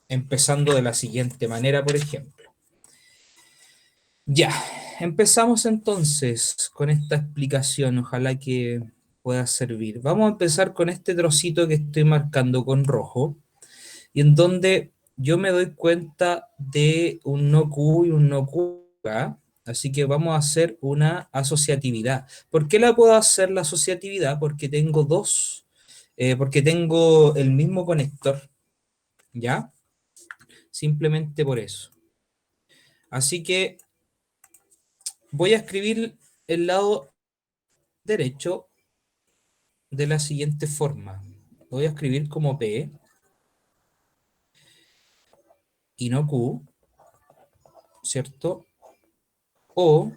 empezando de la siguiente manera, por ejemplo. Ya, empezamos entonces con esta explicación, ojalá que pueda servir. Vamos a empezar con este trocito que estoy marcando con rojo, y en donde yo me doy cuenta de un no Q y un no Q acá, así que vamos a hacer una asociatividad. ¿Por qué la puedo hacer la asociatividad? Porque tengo porque tengo el mismo conector, ¿ya? Simplemente por eso. Así que voy a escribir el lado derecho de la siguiente forma. Lo voy a escribir como P y no Q, ¿cierto? O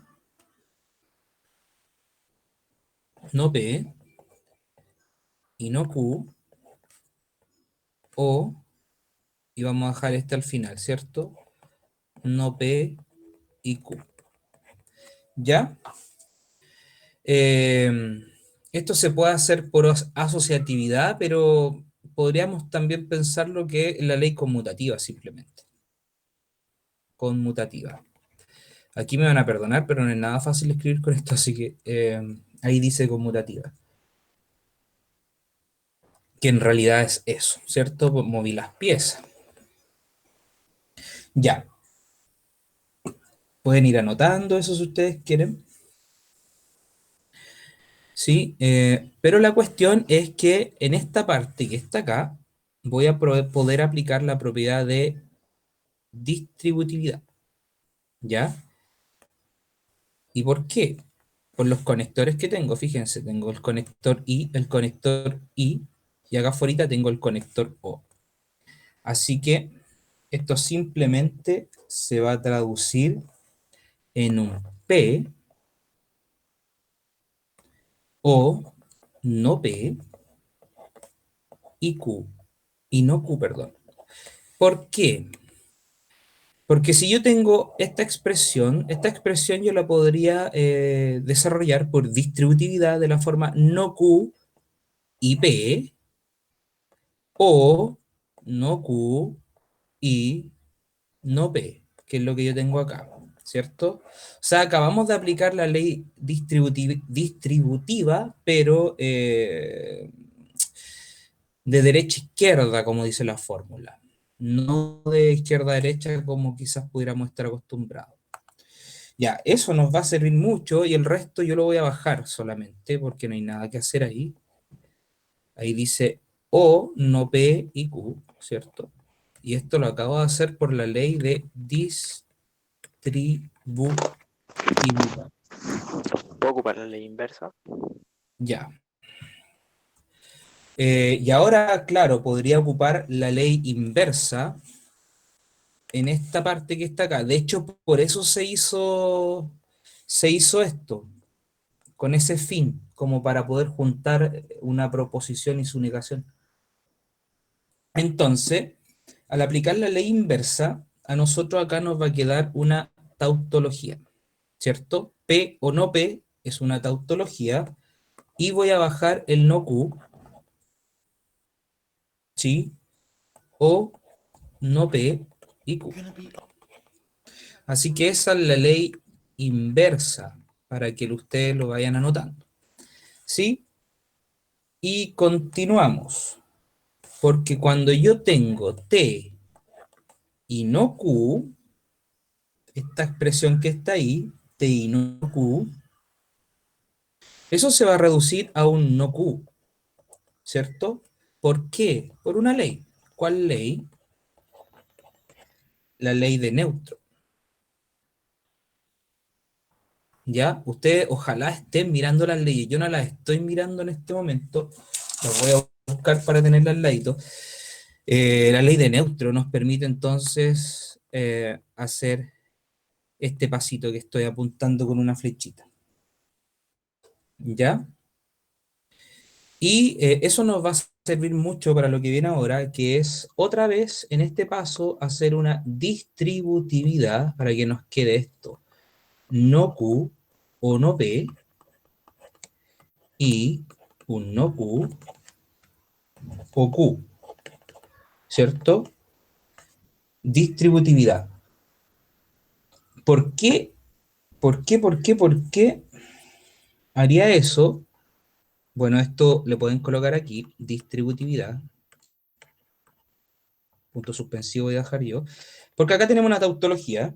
no P y no Q, o, y vamos a dejar este al final, ¿cierto? No P y Q. ¿Ya? Eh, Esto se puede hacer por asociatividad, pero podríamos también pensarlo que es la ley conmutativa, simplemente. Conmutativa. Aquí me van a perdonar, pero no es nada fácil escribir con esto, así que ahí dice conmutativa. Que en realidad es eso, ¿cierto? Moví las piezas. Ya, pueden ir anotando eso si ustedes quieren. Sí, pero la cuestión es que en esta parte que está acá, voy a poder aplicar la propiedad de distributividad, ¿ya? ¿Y por qué? Por los conectores que tengo, fíjense, tengo el conector I, y acá afuera tengo el conector O. Así que esto simplemente se va a traducir en un P o no P y Q, y no Q, perdón. ¿Por qué? Porque si yo tengo esta expresión yo la podría desarrollar por distributividad de la forma no Q y P, o no Q y no P, que es lo que yo tengo acá, ¿cierto? O sea, acabamos de aplicar la ley distributiva, pero de derecha a izquierda, como dice la fórmula, no de izquierda a derecha como quizás pudiéramos estar acostumbrados. Ya, eso nos va a servir mucho y el resto yo lo voy a bajar solamente porque no hay nada que hacer ahí. Ahí dice O, no P y Q, ¿cierto? Y esto lo acabo de hacer por la ley de distributividad. ¿Puedo ocupar la ley inversa? Ya. Y ahora, claro, podría ocupar la ley inversa en esta parte que está acá. De hecho, por eso se hizo esto, con ese fin, como para poder juntar una proposición y su negación. Entonces, al aplicar la ley inversa, a nosotros acá nos va a quedar una tautología, ¿cierto? P o no P es una tautología, y voy a bajar el no Q, ¿sí? O no P y Q. Así que esa es la ley inversa, para que ustedes lo vayan anotando, ¿sí? Y continuamos, porque cuando yo tengo T y no Q, esta expresión que está ahí, T y no Q, eso se va a reducir a un no Q, ¿cierto? ¿Por qué? Por una ley. ¿Cuál ley? La ley de neutro. ¿Ya? Ustedes ojalá estén mirando las leyes. Yo no las estoy mirando en este momento. Las voy a buscar para tenerlas al ladito. La ley de neutro nos permite entonces hacer este pasito que estoy apuntando con una flechita. ¿Ya? Y eso nos va a servir mucho para lo que viene ahora, que es otra vez en este paso hacer una distributividad para que nos quede esto. No Q o no P y un no Q o Q. ¿cierto? Distributividad. ¿Por qué? ¿Por qué haría eso? Bueno, esto le pueden colocar aquí, distributividad, punto suspensivo voy a dejar yo, porque acá tenemos una tautología,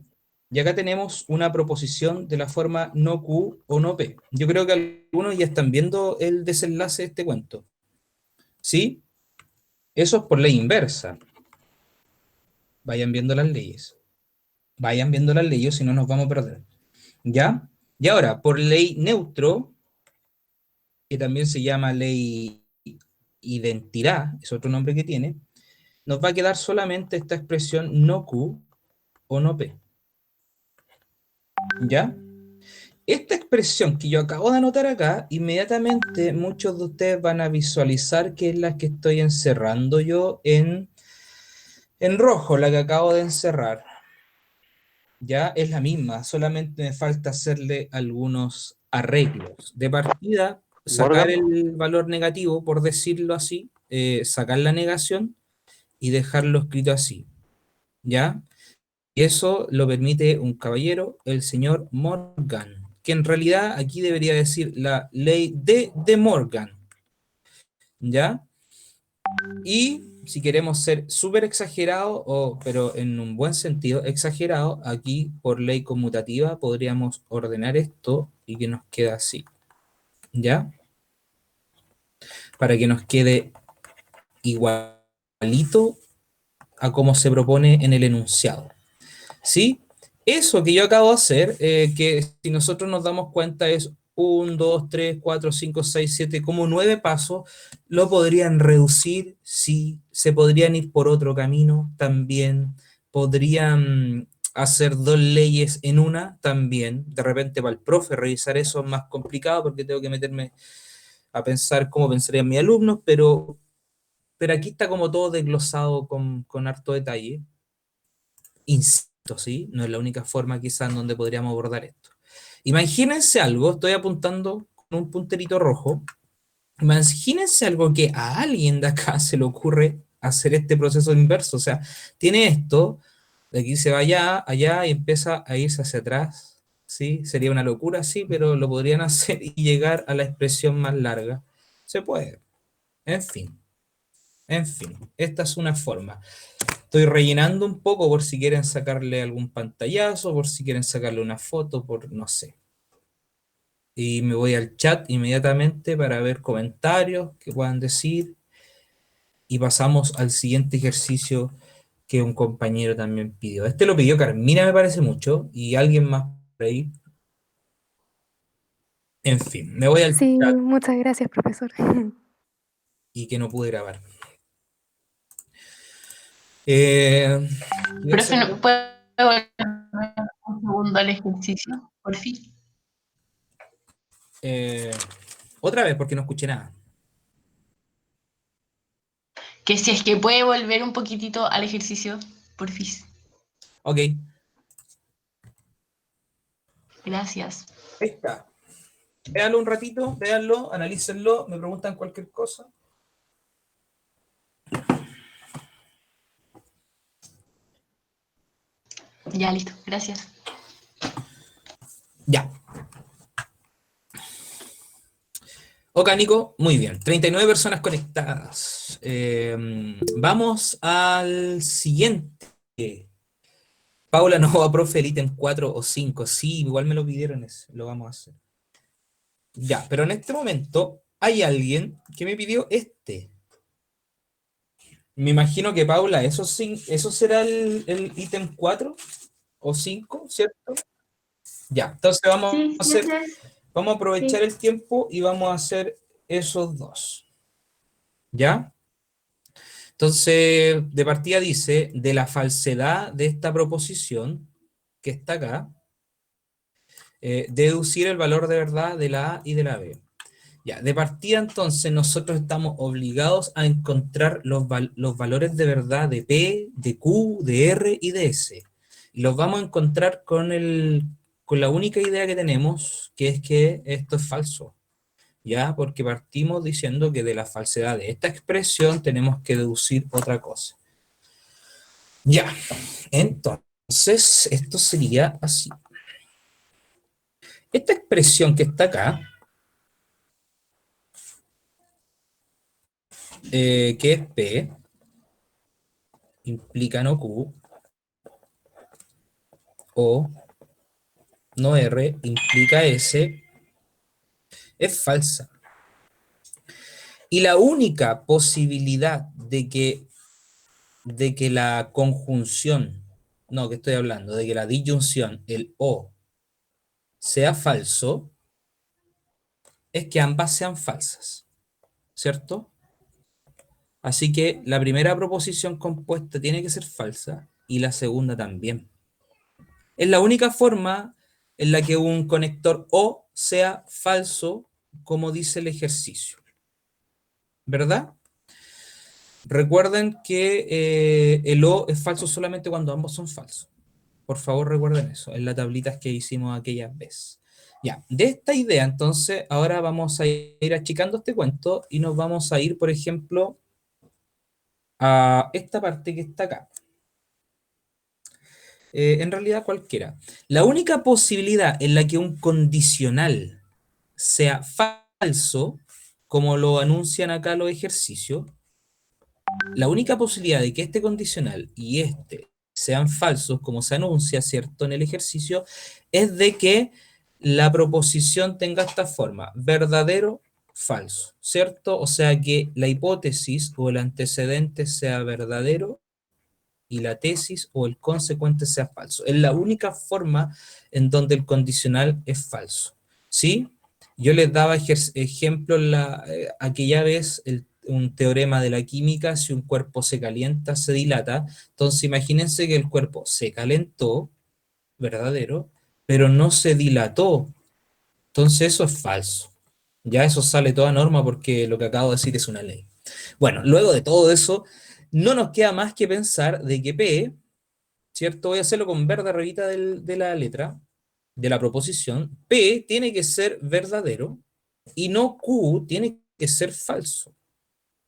y acá tenemos una proposición de la forma no Q o no P. Yo creo que algunos ya están viendo el desenlace de este cuento, ¿sí? Eso es por ley inversa. Vayan viendo las leyes. Vayan viendo las leyes, si no nos vamos a perder. ¿Ya? Y ahora, por ley neutro, que también se llama ley identidad, es otro nombre que tiene, nos va a quedar solamente esta expresión no Q o no P. ¿Ya? Esta expresión que yo acabo de anotar acá, inmediatamente muchos de ustedes van a visualizar que es la que estoy encerrando yo en rojo, la que acabo de encerrar. Ya es la misma, solamente me falta hacerle algunos arreglos. De partida, sacar Morgan, el valor negativo, por decirlo así, sacar la negación y dejarlo escrito así, ¿ya? Y eso lo permite un caballero, el señor Morgan, que en realidad aquí debería decir la ley de Morgan, ¿ya? Y si queremos ser súper exagerado, pero en un buen sentido exagerado, aquí por ley conmutativa podríamos ordenar esto y que nos quede así, ¿ya? Para que nos quede igualito a como se propone en el enunciado, ¿sí? Eso que yo acabo de hacer, que si nosotros nos damos cuenta es 1, 2, 3, 4, 5, 6, 7, como 9 pasos, lo podrían reducir, sí, se podrían ir por otro camino también, podrían hacer dos leyes en una también, de repente para el profe revisar eso es más complicado porque tengo que meterme a pensar cómo pensarían mis alumnos, pero aquí está como todo desglosado con harto detalle. Insisto, ¿sí? No es la única forma quizás en donde podríamos abordar esto. Imagínense algo, estoy apuntando con un punterito rojo, imagínense algo que a alguien de acá se le ocurre hacer este proceso inverso, o sea, tiene esto, de aquí se va allá, allá y empieza a irse hacia atrás, ¿sí? Sería una locura, sí, pero lo podrían hacer y llegar a la expresión más larga. Se puede. En fin, en fin, esta es una forma. Estoy rellenando un poco por si quieren sacarle algún pantallazo, por si quieren sacarle una foto, por no sé. Y me voy al chat inmediatamente para ver comentarios que puedan decir. Y pasamos al siguiente ejercicio que un compañero también pidió. Este lo pidió Carmina, me parece mucho, y alguien más por ahí. En fin, me voy al Sí, chat muchas gracias, profesor. y que no pude grabar. Eh, voy a Profe, hacer- ¿no puede volver un segundo al ejercicio? Por fin. eh, otra vez porque no escuché nada. Que si es que puede volver un poquitito al ejercicio, por fin. Ok, ahí Gracias. está. Véanlo un ratito, véanlo, analícenlo, me preguntan cualquier cosa. Ya, listo. Gracias. Ya. Ok, Nico, muy bien. 39 personas conectadas. Vamos al siguiente. Paula no va, profe, el ítem 4 o 5. Sí, igual me lo pidieron ese. Lo vamos a hacer. Ya, pero en este momento hay alguien que me pidió este. Me imagino que Paula, eso será el ítem 4 o 5, ¿cierto? Ya, entonces vamos Sí, a sí, hacer, ese es. vamos a aprovechar Sí. el tiempo y vamos a hacer esos dos. ¿Ya? Entonces, de partida dice, de la falsedad de esta proposición, que está acá, deducir el valor de verdad de la A y de la B. Ya, de partida entonces nosotros estamos obligados a encontrar los valores de verdad de P, de Q, de R y de S. Y los vamos a encontrar con la única idea que tenemos, que es que esto es falso. ¿Ya? Porque partimos diciendo que de la falsedad de esta expresión tenemos que deducir otra cosa. Ya, entonces esto sería así. Esta expresión que está acá, que es P, implica no Q, o no R, implica S, es falsa. Y la única posibilidad de que la conjunción, no, que estoy hablando, de que la disyunción, el O, sea falso, es que ambas sean falsas, ¿cierto? Así que la primera proposición compuesta tiene que ser falsa y la segunda también. Es la única forma en la que un conector O sea falso, como dice el ejercicio, ¿verdad? Recuerden que el O es falso solamente cuando ambos son falsos. Por favor, recuerden eso, en las tablitas que hicimos aquella vez. Ya, de esta idea, entonces, ahora vamos a ir achicando este cuento y nos vamos a ir, por ejemplo, a esta parte que está acá. En realidad, cualquiera. La única posibilidad en la que un condicional sea falso, como lo anuncian acá los ejercicios, la única posibilidad de que este condicional y este sean falsos, como se anuncia, ¿cierto?, en el ejercicio, es de que la proposición tenga esta forma, verdadero, falso, ¿cierto? O sea, que la hipótesis o el antecedente sea verdadero y la tesis o el consecuente sea falso. Es la única forma en donde el condicional es falso, ¿sí? Yo les daba ejemplo aquella vez un teorema de la química: si un cuerpo se calienta, se dilata. Entonces imagínense que el cuerpo se calentó, verdadero, pero no se dilató. Entonces eso es falso. Ya eso sale toda norma porque lo que acabo de decir es una ley. Bueno, luego de todo eso, no nos queda más que pensar de que P, ¿cierto? Voy a hacerlo con verde arribita de la letra, de la proposición. P tiene que ser verdadero y no Q tiene que ser falso,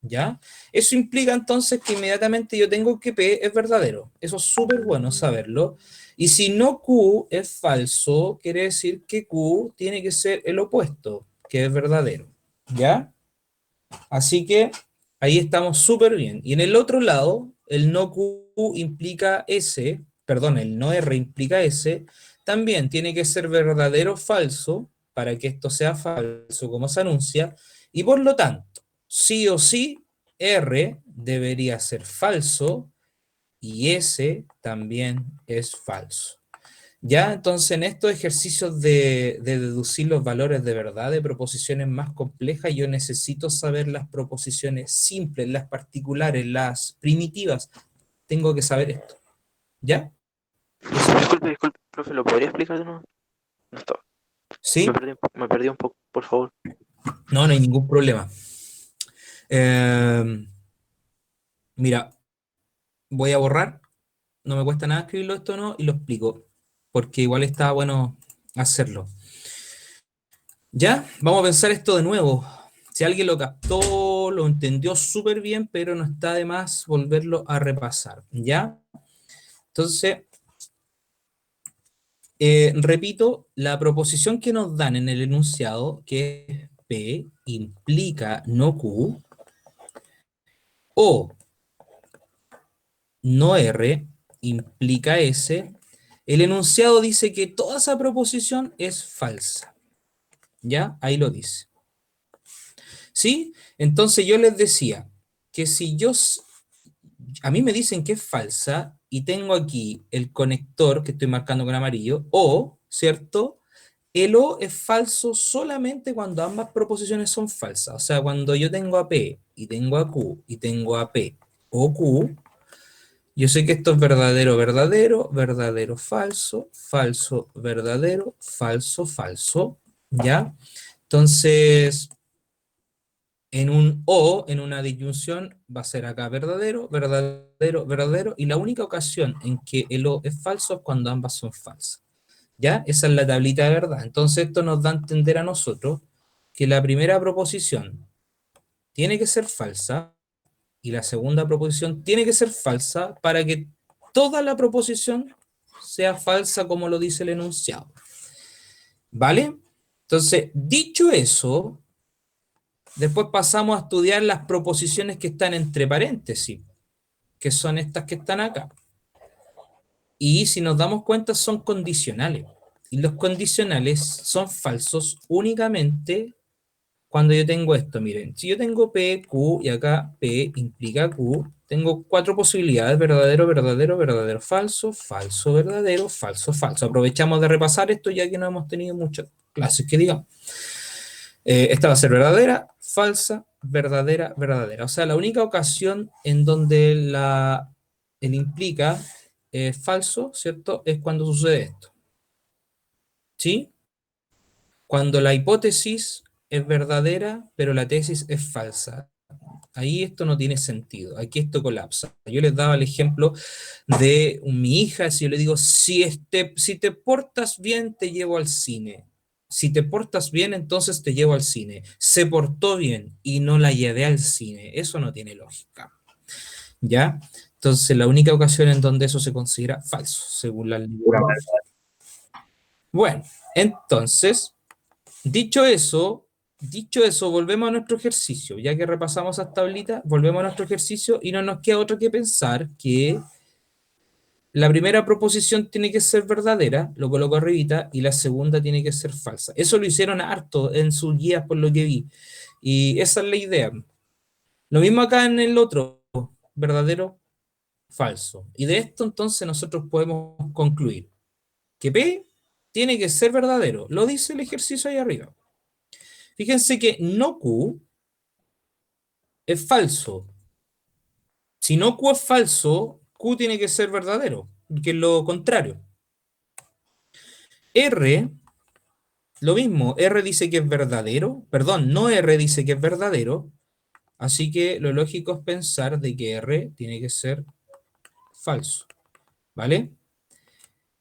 ¿ya? Eso implica entonces que inmediatamente yo tengo que P es verdadero. Eso es súper bueno saberlo. Y si no Q es falso, quiere decir que Q tiene que ser el opuesto, que es verdadero, ¿ya? Así que ahí estamos súper bien. Y en el otro lado, el no Q implica S, perdón, el no R implica S, también tiene que ser verdadero o falso para que esto sea falso como se anuncia, y por lo tanto, sí o sí, R debería ser falso y S también es falso. Ya, entonces en estos ejercicios de deducir los valores de verdad de proposiciones más complejas, yo necesito saber las proposiciones simples, las particulares, las primitivas. Tengo que saber esto. ¿Ya? Eso es. Disculpe, profe, ¿lo podría explicar de nuevo? No estaba. ¿Sí? Me perdí un poco, por favor. No, no hay ningún problema. Eh, mira, voy a borrar. No me cuesta nada escribirlo esto, ¿no? Y lo explico. Porque igual está bueno hacerlo. Ya, vamos a pensar esto de nuevo. Si alguien lo captó, lo entendió súper bien, pero no está de más volverlo a repasar. ¿Ya? Entonces, repito, la proposición que nos dan en el enunciado, que es P implica no Q, o no R implica S, el enunciado dice que toda esa proposición es falsa. ¿Ya? Ahí lo dice. ¿Sí? Entonces yo les decía que si a mí me dicen que es falsa y tengo aquí el conector que estoy marcando con amarillo, o, ¿cierto? El O es falso solamente cuando ambas proposiciones son falsas. O sea, cuando yo tengo a P y tengo a Q y tengo a P o Q, yo sé que esto es verdadero, verdadero, verdadero, falso, falso, verdadero, falso, falso, ¿ya? Entonces, en un O, en una disyunción, va a ser acá verdadero, verdadero, verdadero, y la única ocasión en que el O es falso es cuando ambas son falsas. ¿Ya? Esa es la tablita de verdad. Entonces esto nos da a entender a nosotros que la primera proposición tiene que ser falsa y la segunda proposición tiene que ser falsa para que toda la proposición sea falsa como lo dice el enunciado. ¿Vale? Entonces, dicho eso, después pasamos a estudiar las proposiciones que están entre paréntesis, que son estas que están acá. Y si nos damos cuenta, son condicionales. Y los condicionales son falsos únicamente cuando yo tengo esto. Miren, si yo tengo P, Q, y acá P implica Q, tengo 4 posibilidades: verdadero, verdadero, verdadero, falso, falso, verdadero, falso, falso. Aprovechamos de repasar esto ya que no hemos tenido muchas clases que digamos. Esta va a ser verdadera, falsa, verdadera, verdadera. O sea, la única ocasión en donde el implica es falso, ¿cierto? Es cuando sucede esto. ¿Sí? Cuando la hipótesis es verdadera, pero la tesis es falsa. Ahí esto no tiene sentido, aquí esto colapsa. Yo les daba el ejemplo de mi hija, si yo le digo, si te portas bien, te llevo al cine. Si te portas bien, entonces te llevo al cine. Se portó bien y no la llevé al cine. Eso no tiene lógica. ¿Ya? Entonces, la única ocasión en donde eso se considera falso, según la ley. Bueno, entonces, dicho eso, volvemos a nuestro ejercicio. Ya que repasamos esta tablita, volvemos a nuestro ejercicio y no nos queda otra que pensar que la primera proposición tiene que ser verdadera, lo coloco arribita, y la segunda tiene que ser falsa. Eso lo hicieron harto en sus guías por lo que vi. Y esa es la idea. Lo mismo acá en el otro, verdadero, falso. Y de esto entonces nosotros podemos concluir que P tiene que ser verdadero. Lo dice el ejercicio ahí arriba. Fíjense que no Q es falso. Si no Q es falso, Q tiene que ser verdadero, que es lo contrario. R, lo mismo, R dice que es verdadero, perdón, no R dice que es verdadero, así que lo lógico es pensar de que R tiene que ser falso, ¿vale?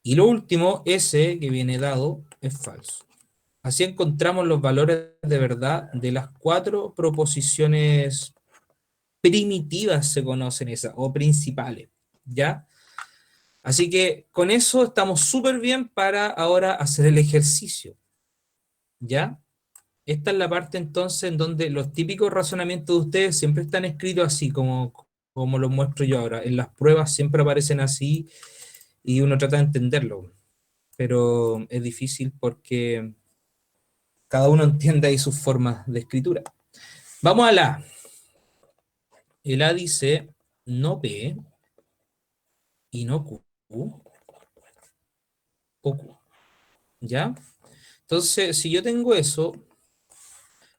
Y lo último, S, que viene dado, es falso. Así encontramos los valores de verdad de las 4 proposiciones primitivas, se conocen esas, o principales, ¿ya? Así que con eso estamos súper bien para ahora hacer el ejercicio, ¿ya? Esta es la parte entonces en donde los típicos razonamientos de ustedes siempre están escritos así, como los muestro yo ahora. En las pruebas siempre aparecen así y uno trata de entenderlo, pero es difícil porque cada uno entiende ahí sus formas de escritura. Vamos a la A. El A dice no P y no Q o Q, ¿ya? Entonces, si yo tengo eso,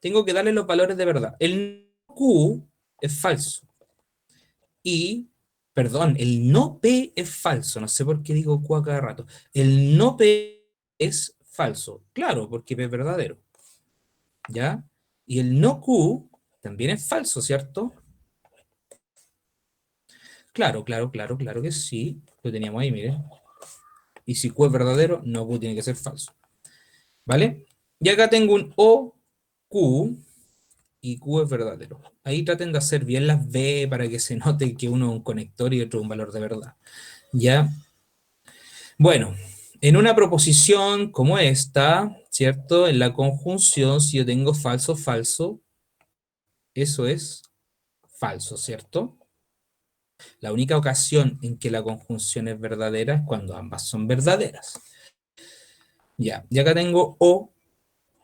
tengo que darle los valores de verdad. El Q es falso. Y, perdón, el no P es falso. No sé por qué digo Q a cada rato. El no P es falso. Claro, porque P es verdadero. ¿Ya? Y el no Q también es falso, ¿cierto? Claro, claro, claro, claro que sí. Lo teníamos ahí, miren. Y si Q es verdadero, no Q tiene que ser falso. ¿Vale? Y acá tengo un O, Q, y Q es verdadero. Ahí traten de hacer bien las B para que se note que uno es un conector y otro es un valor de verdad. ¿Ya? Bueno, en una proposición como esta, ¿cierto? En la conjunción, si yo tengo falso, falso, eso es falso, ¿cierto? La única ocasión en que la conjunción es verdadera es cuando ambas son verdaderas. Ya, y acá tengo O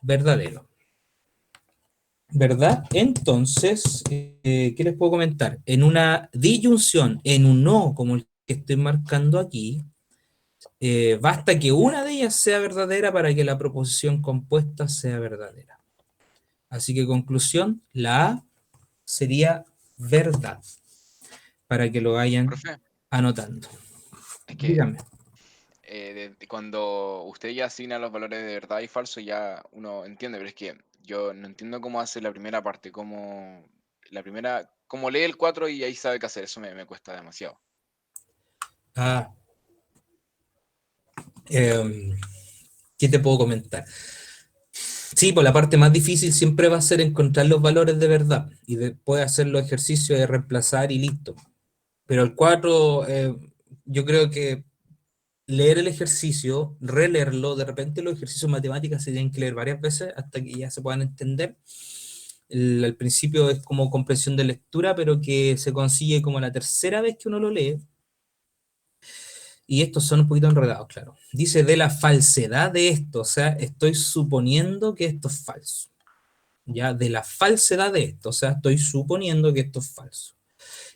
verdadero. ¿Verdad? Entonces, ¿qué les puedo comentar? En una disyunción, en un no, como el que estoy marcando aquí, basta que una de ellas sea verdadera para que la proposición compuesta sea verdadera. Así que conclusión, la A sería verdad, para que lo vayan Profe, anotando. es que Dígame. cuando usted ya asigna los valores de verdad y falso, ya uno entiende, pero es que yo no entiendo cómo hace la primera parte, cómo lee el 4 y ahí sabe qué hacer, eso me cuesta demasiado. Ah, ¿qué te puedo comentar? Sí, pues la parte más difícil siempre va a ser encontrar los valores de verdad y después hacer los ejercicios de reemplazar y listo. Pero el 4, yo creo que leer el ejercicio, releerlo, de repente los ejercicios matemáticos se tienen que leer varias veces hasta que ya se puedan entender. Al principio es como comprensión de lectura, pero que se consigue como la tercera vez que uno lo lee. Y estos son un poquito enredados, claro. Dice de la falsedad de esto, o sea, estoy suponiendo que esto es falso. Ya, de la falsedad de esto, o sea, estoy suponiendo que esto es falso.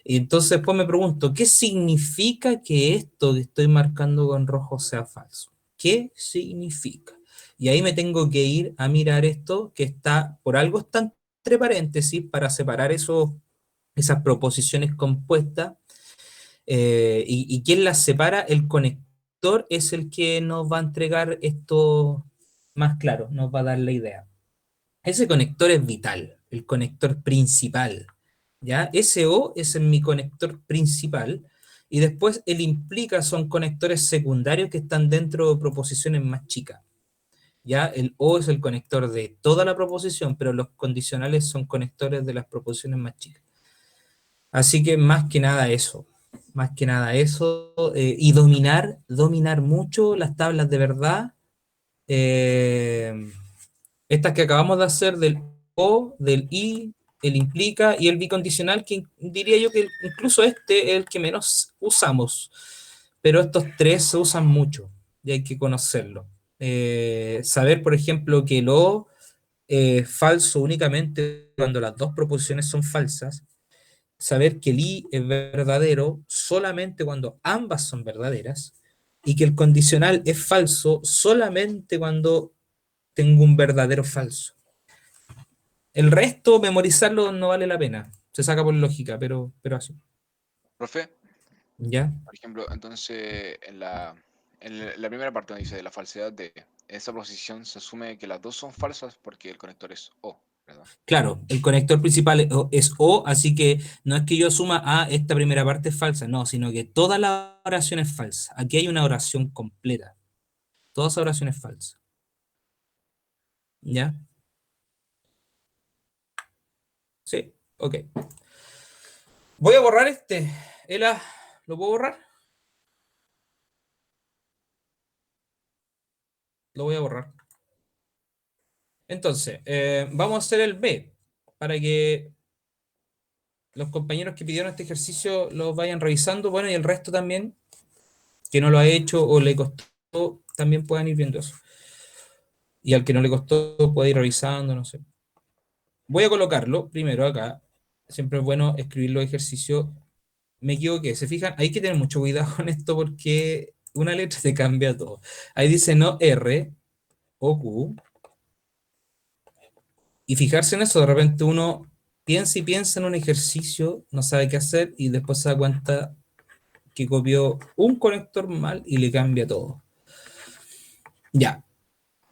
Y entonces después me pregunto, ¿qué significa que esto que estoy marcando con rojo sea falso? ¿Qué significa? Y ahí me tengo que ir a mirar esto que está, por algo está entre paréntesis para separar esas proposiciones compuestas. ¿Y quién las separa? El conector es el que nos va a entregar esto más claro, nos va a dar la idea. Ese conector es vital, el conector principal. ¿Ya? SO es mi conector principal y después el implica son conectores secundarios que están dentro de proposiciones más chicas. ¿Ya? El O es el conector de toda la proposición, pero los condicionales son conectores de las proposiciones más chicas. Así que más que nada eso, y dominar mucho las tablas de verdad, estas que acabamos de hacer del O, del I, el implica y el bicondicional, que diría yo que incluso este es el que menos usamos, pero estos tres se usan mucho y hay que conocerlo. Saber, por ejemplo, que el O es falso únicamente cuando las dos proposiciones son falsas, saber que el I es verdadero solamente cuando ambas son verdaderas, y que el condicional es falso solamente cuando tengo un verdadero falso. El resto, memorizarlo no vale la pena. Se saca por lógica, pero así. Profe, ¿Ya? por ejemplo, entonces en la primera parte donde dice de la falsedad de esa proposición se asume que las dos son falsas porque el conector es O, ¿verdad? Claro, el conector principal es O, así que no es que yo asuma, esta primera parte es falsa, no, sino que toda la oración es falsa. Aquí hay una oración completa. Toda esa oración es falsa. ¿Ya? Sí, ok. Voy a borrar este. Ela, ¿lo puedo borrar? Lo voy a borrar. Entonces, vamos a hacer el B para que los compañeros que pidieron este ejercicio lo vayan revisando. Bueno, y el resto también, que no lo ha hecho o le costó, también puedan ir viendo eso. Y al que no le costó puede ir revisando, no sé. Voy a colocarlo primero acá. Siempre es bueno escribir los ejercicios. Me equivoqué, ¿se fijan? Hay que tener mucho cuidado con esto porque una letra te cambia todo. Ahí dice no R o Q. Y fijarse en eso, de repente uno piensa y piensa en un ejercicio, no sabe qué hacer y después se da cuenta que copió un conector mal y le cambia todo. Ya,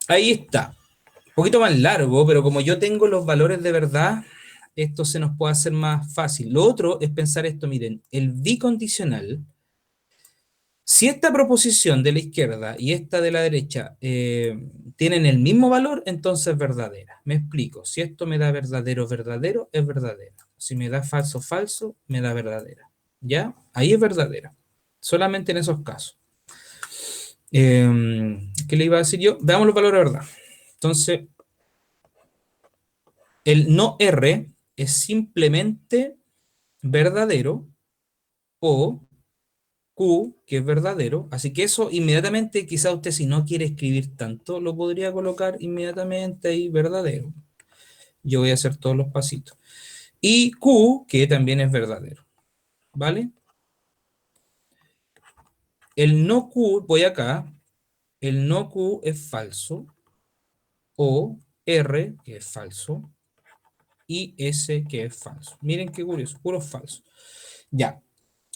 ahí está. Un poquito más largo, pero como yo tengo los valores de verdad, esto se nos puede hacer más fácil. Lo otro es pensar esto, miren, el bicondicional. Si esta proposición de la izquierda y esta de la derecha tienen el mismo valor, entonces es verdadera. Me explico. Si esto me da verdadero, verdadero, es verdadera. Si me da falso, falso, me da verdadera. ¿Ya? Ahí es verdadera. Solamente en esos casos. ¿Qué le iba a decir yo? Veamos los valores de verdad. Entonces, el no R es simplemente verdadero o Q, que es verdadero, así que eso inmediatamente, quizá usted si no quiere escribir tanto, lo podría colocar inmediatamente ahí verdadero. Yo voy a hacer todos los pasitos. Y Q, que también es verdadero, ¿vale? El no Q, voy acá, el no Q es falso, o R, que es falso, y S, que es falso. Miren qué curioso, puro falso. Ya,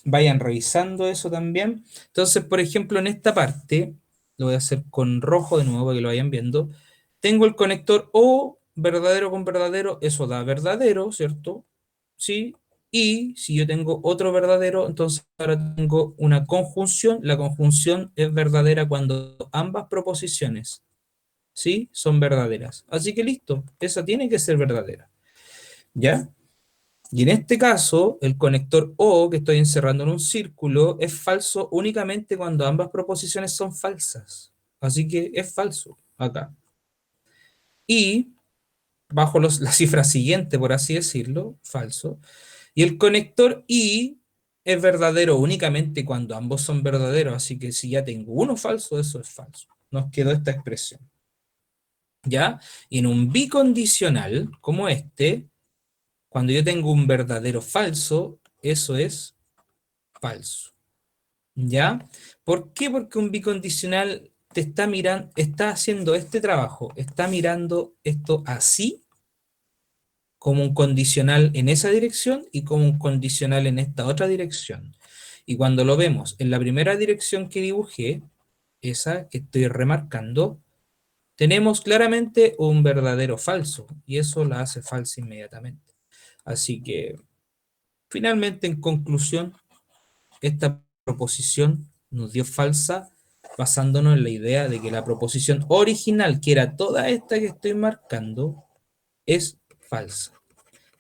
vayan revisando eso también. Entonces, por ejemplo, en esta parte, lo voy a hacer con rojo de nuevo para que lo vayan viendo. Tengo el conector O verdadero con verdadero, eso da verdadero, ¿cierto? Sí. Y si yo tengo otro verdadero, entonces ahora tengo una conjunción. La conjunción es verdadera cuando ambas proposiciones, ¿sí? Son verdaderas. Así que listo, esa tiene que ser verdadera. ¿Ya? Y en este caso, el conector O, que estoy encerrando en un círculo, es falso únicamente cuando ambas proposiciones son falsas. Así que es falso acá. Y bajo la cifra siguiente, por así decirlo, falso. Y el conector I es verdadero únicamente cuando ambos son verdaderos. Así que si ya tengo uno falso, eso es falso. Nos quedó esta expresión. ¿Ya? Y en un bicondicional como este, cuando yo tengo un verdadero falso, eso es falso. ¿Ya? ¿Por qué? Porque un bicondicional te está mirando, está haciendo este trabajo, está mirando esto así, como un condicional en esa dirección y como un condicional en esta otra dirección. Y cuando lo vemos en la primera dirección que dibujé, esa que estoy remarcando, tenemos claramente un verdadero falso, y eso la hace falsa inmediatamente. Así que, finalmente, en conclusión, esta proposición nos dio falsa basándonos en la idea de que la proposición original, que era toda esta que estoy marcando, es falsa.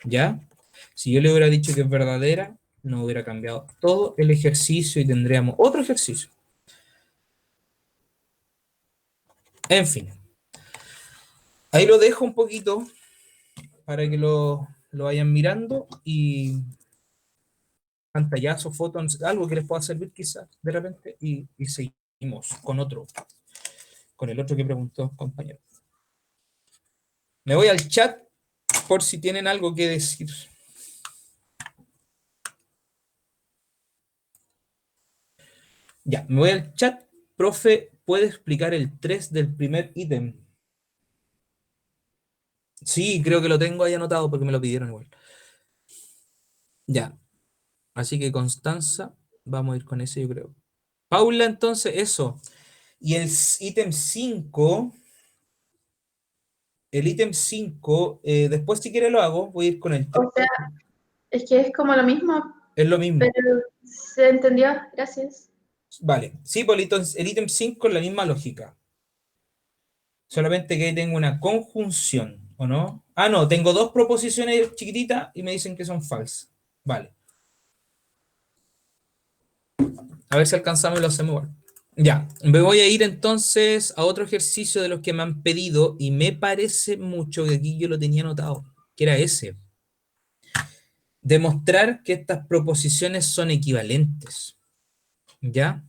¿Ya? Si yo le hubiera dicho que es verdadera, no hubiera cambiado todo el ejercicio y tendríamos otro ejercicio. En fin. Ahí lo dejo un poquito para que lo vayan mirando y pantallazo, fotos, algo que les pueda servir quizás de repente y seguimos con el otro que preguntó compañero. Me voy al chat por si tienen algo que decir. Ya, me voy al chat. Profe, ¿puede explicar el 3 del primer ítem? Sí, creo que lo tengo ahí anotado porque me lo pidieron igual. Ya, así que Constanza, vamos a ir con ese yo creo. Paula, entonces, eso. Y ítem 5, el ítem 5, después si quiere lo hago, voy a ir con el 3. O sea, es que es como lo mismo, Es lo mismo. pero se entendió, gracias. Vale, sí, pues el ítem 5 es la misma lógica. Solamente que ahí tengo una conjunción, ¿o no? Ah, no, tengo dos proposiciones chiquititas y me dicen que son falsas. Vale. A ver si alcanzamos y lo hacemos igual. Ya, me voy a ir entonces a otro ejercicio de los que me han pedido y me parece mucho que aquí yo lo tenía anotado, que era ese. Demostrar que estas proposiciones son equivalentes. ¿Ya?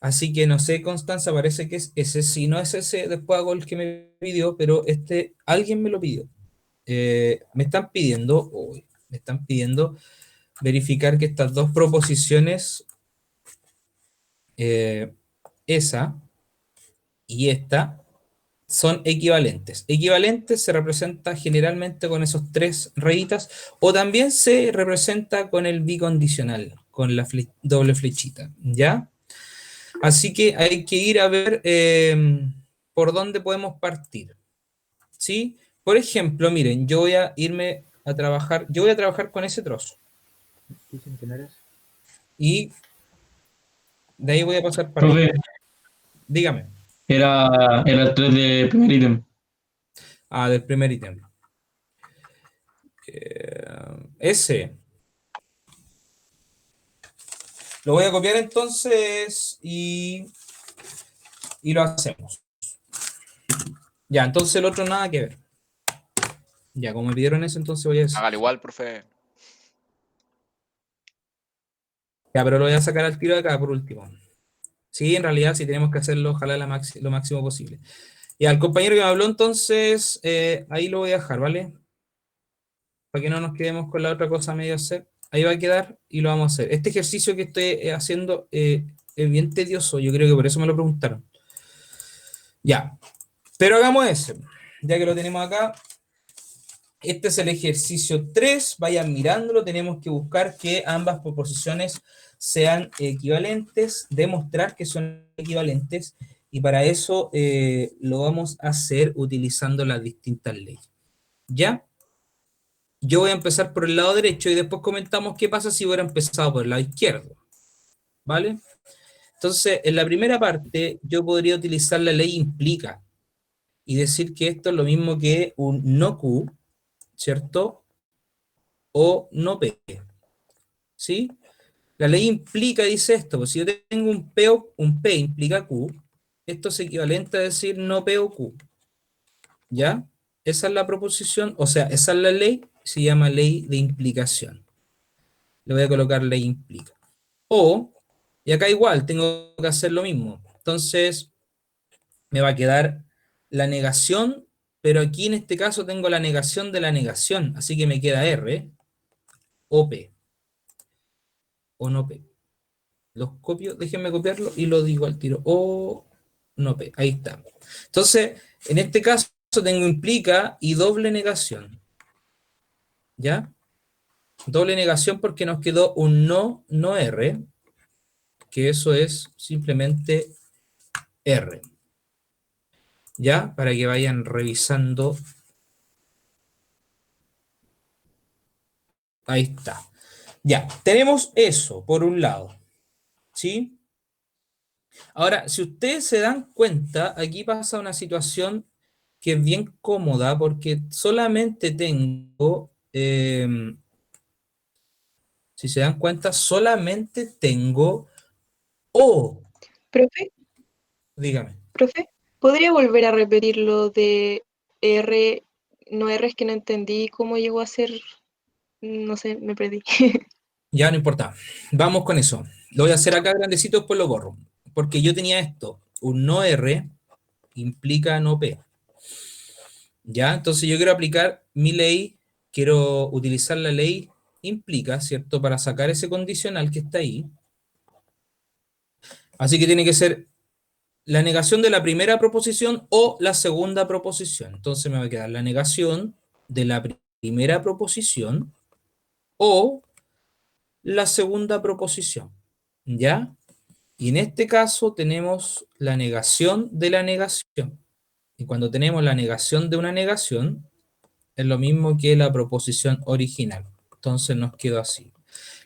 Así que no sé, Constanza, parece que es ese. Si no es ese, después hago el que me pidió, pero alguien me lo pidió. Me están pidiendo verificar que estas dos proposiciones, esa y esta, son equivalentes. Equivalentes se representa generalmente con esos tres rayitas, o también se representa con el bicondicional, con la doble flechita, ¿ya? Así que hay que ir a ver por dónde podemos partir, ¿sí? Por ejemplo, miren, yo voy a irme a trabajar, yo voy a trabajar con ese trozo. Y de ahí voy a pasar para Profe, allá. Dígame. era el 3 de primer ítem. Ah, del primer ítem. Ese. Lo voy a copiar entonces y lo hacemos. Ya, entonces el otro nada que ver. Ya, como me pidieron eso, entonces voy a decir. Hágalo igual, profe. Ya, pero lo voy a sacar al tiro de acá por último. Sí, en realidad sí tenemos que hacerlo, ojalá lo máximo posible. Y al compañero que me habló, entonces, ahí lo voy a dejar, ¿vale? Para que no nos quedemos con la otra cosa medio hacer. Ahí va a quedar y lo vamos a hacer. Este ejercicio que estoy haciendo es bien tedioso, yo creo que por eso me lo preguntaron. Ya, pero hagamos ese, ya que lo tenemos acá. Este es el ejercicio 3, vayan mirándolo, tenemos que buscar que ambas proposiciones sean equivalentes, demostrar que son equivalentes, y para eso lo vamos a hacer utilizando las distintas leyes. ¿Ya? Yo voy a empezar por el lado derecho y después comentamos qué pasa si hubiera empezado por el lado izquierdo. ¿Vale? Entonces, en la primera parte, yo podría utilizar la ley implica y decir que esto es lo mismo que un no Q, ¿cierto? o no P. ¿Sí? La ley implica, dice esto, pues si yo tengo un P implica Q, esto es equivalente a decir no P o Q. ¿Ya? Esa es la proposición, o sea, esa es la ley, se llama ley de implicación. Le voy a colocar ley implica. O, y acá igual, tengo que hacer lo mismo. Entonces, me va a quedar la negación, pero aquí en este caso tengo la negación de la negación, así que me queda R o P, o no P. Los copio, déjenme copiarlo y lo digo al tiro. O no P, ahí está. Entonces, en este caso tengo implica y doble negación. ¿Ya? Doble negación porque nos quedó un no, no R, que eso es simplemente R. ¿Ya? Para que vayan revisando. Ahí está. Ya, tenemos eso por un lado. ¿Sí? Ahora, si ustedes se dan cuenta, aquí pasa una situación que es bien cómoda porque solamente tengo, si se dan cuenta, solamente tengo O. Profe, Dígame. profe, ¿podría volver a repetir lo de R, no R, es que no entendí cómo llegó a ser, no sé, me perdí. Ya no importa. Vamos con eso. Lo voy a hacer acá grandecito, después lo borro. Porque yo tenía esto. Un no R implica no P. ¿Ya? Entonces yo quiero aplicar mi ley, quiero utilizar la ley implica, ¿cierto? Para sacar ese condicional que está ahí. Así que tiene que ser la negación de la primera proposición o la segunda proposición. Entonces me va a quedar la negación de la primera proposición o la segunda proposición. ¿Ya? Y en este caso tenemos la negación de la negación. Y cuando tenemos la negación de una negación, es lo mismo que la proposición original. Entonces nos quedó así.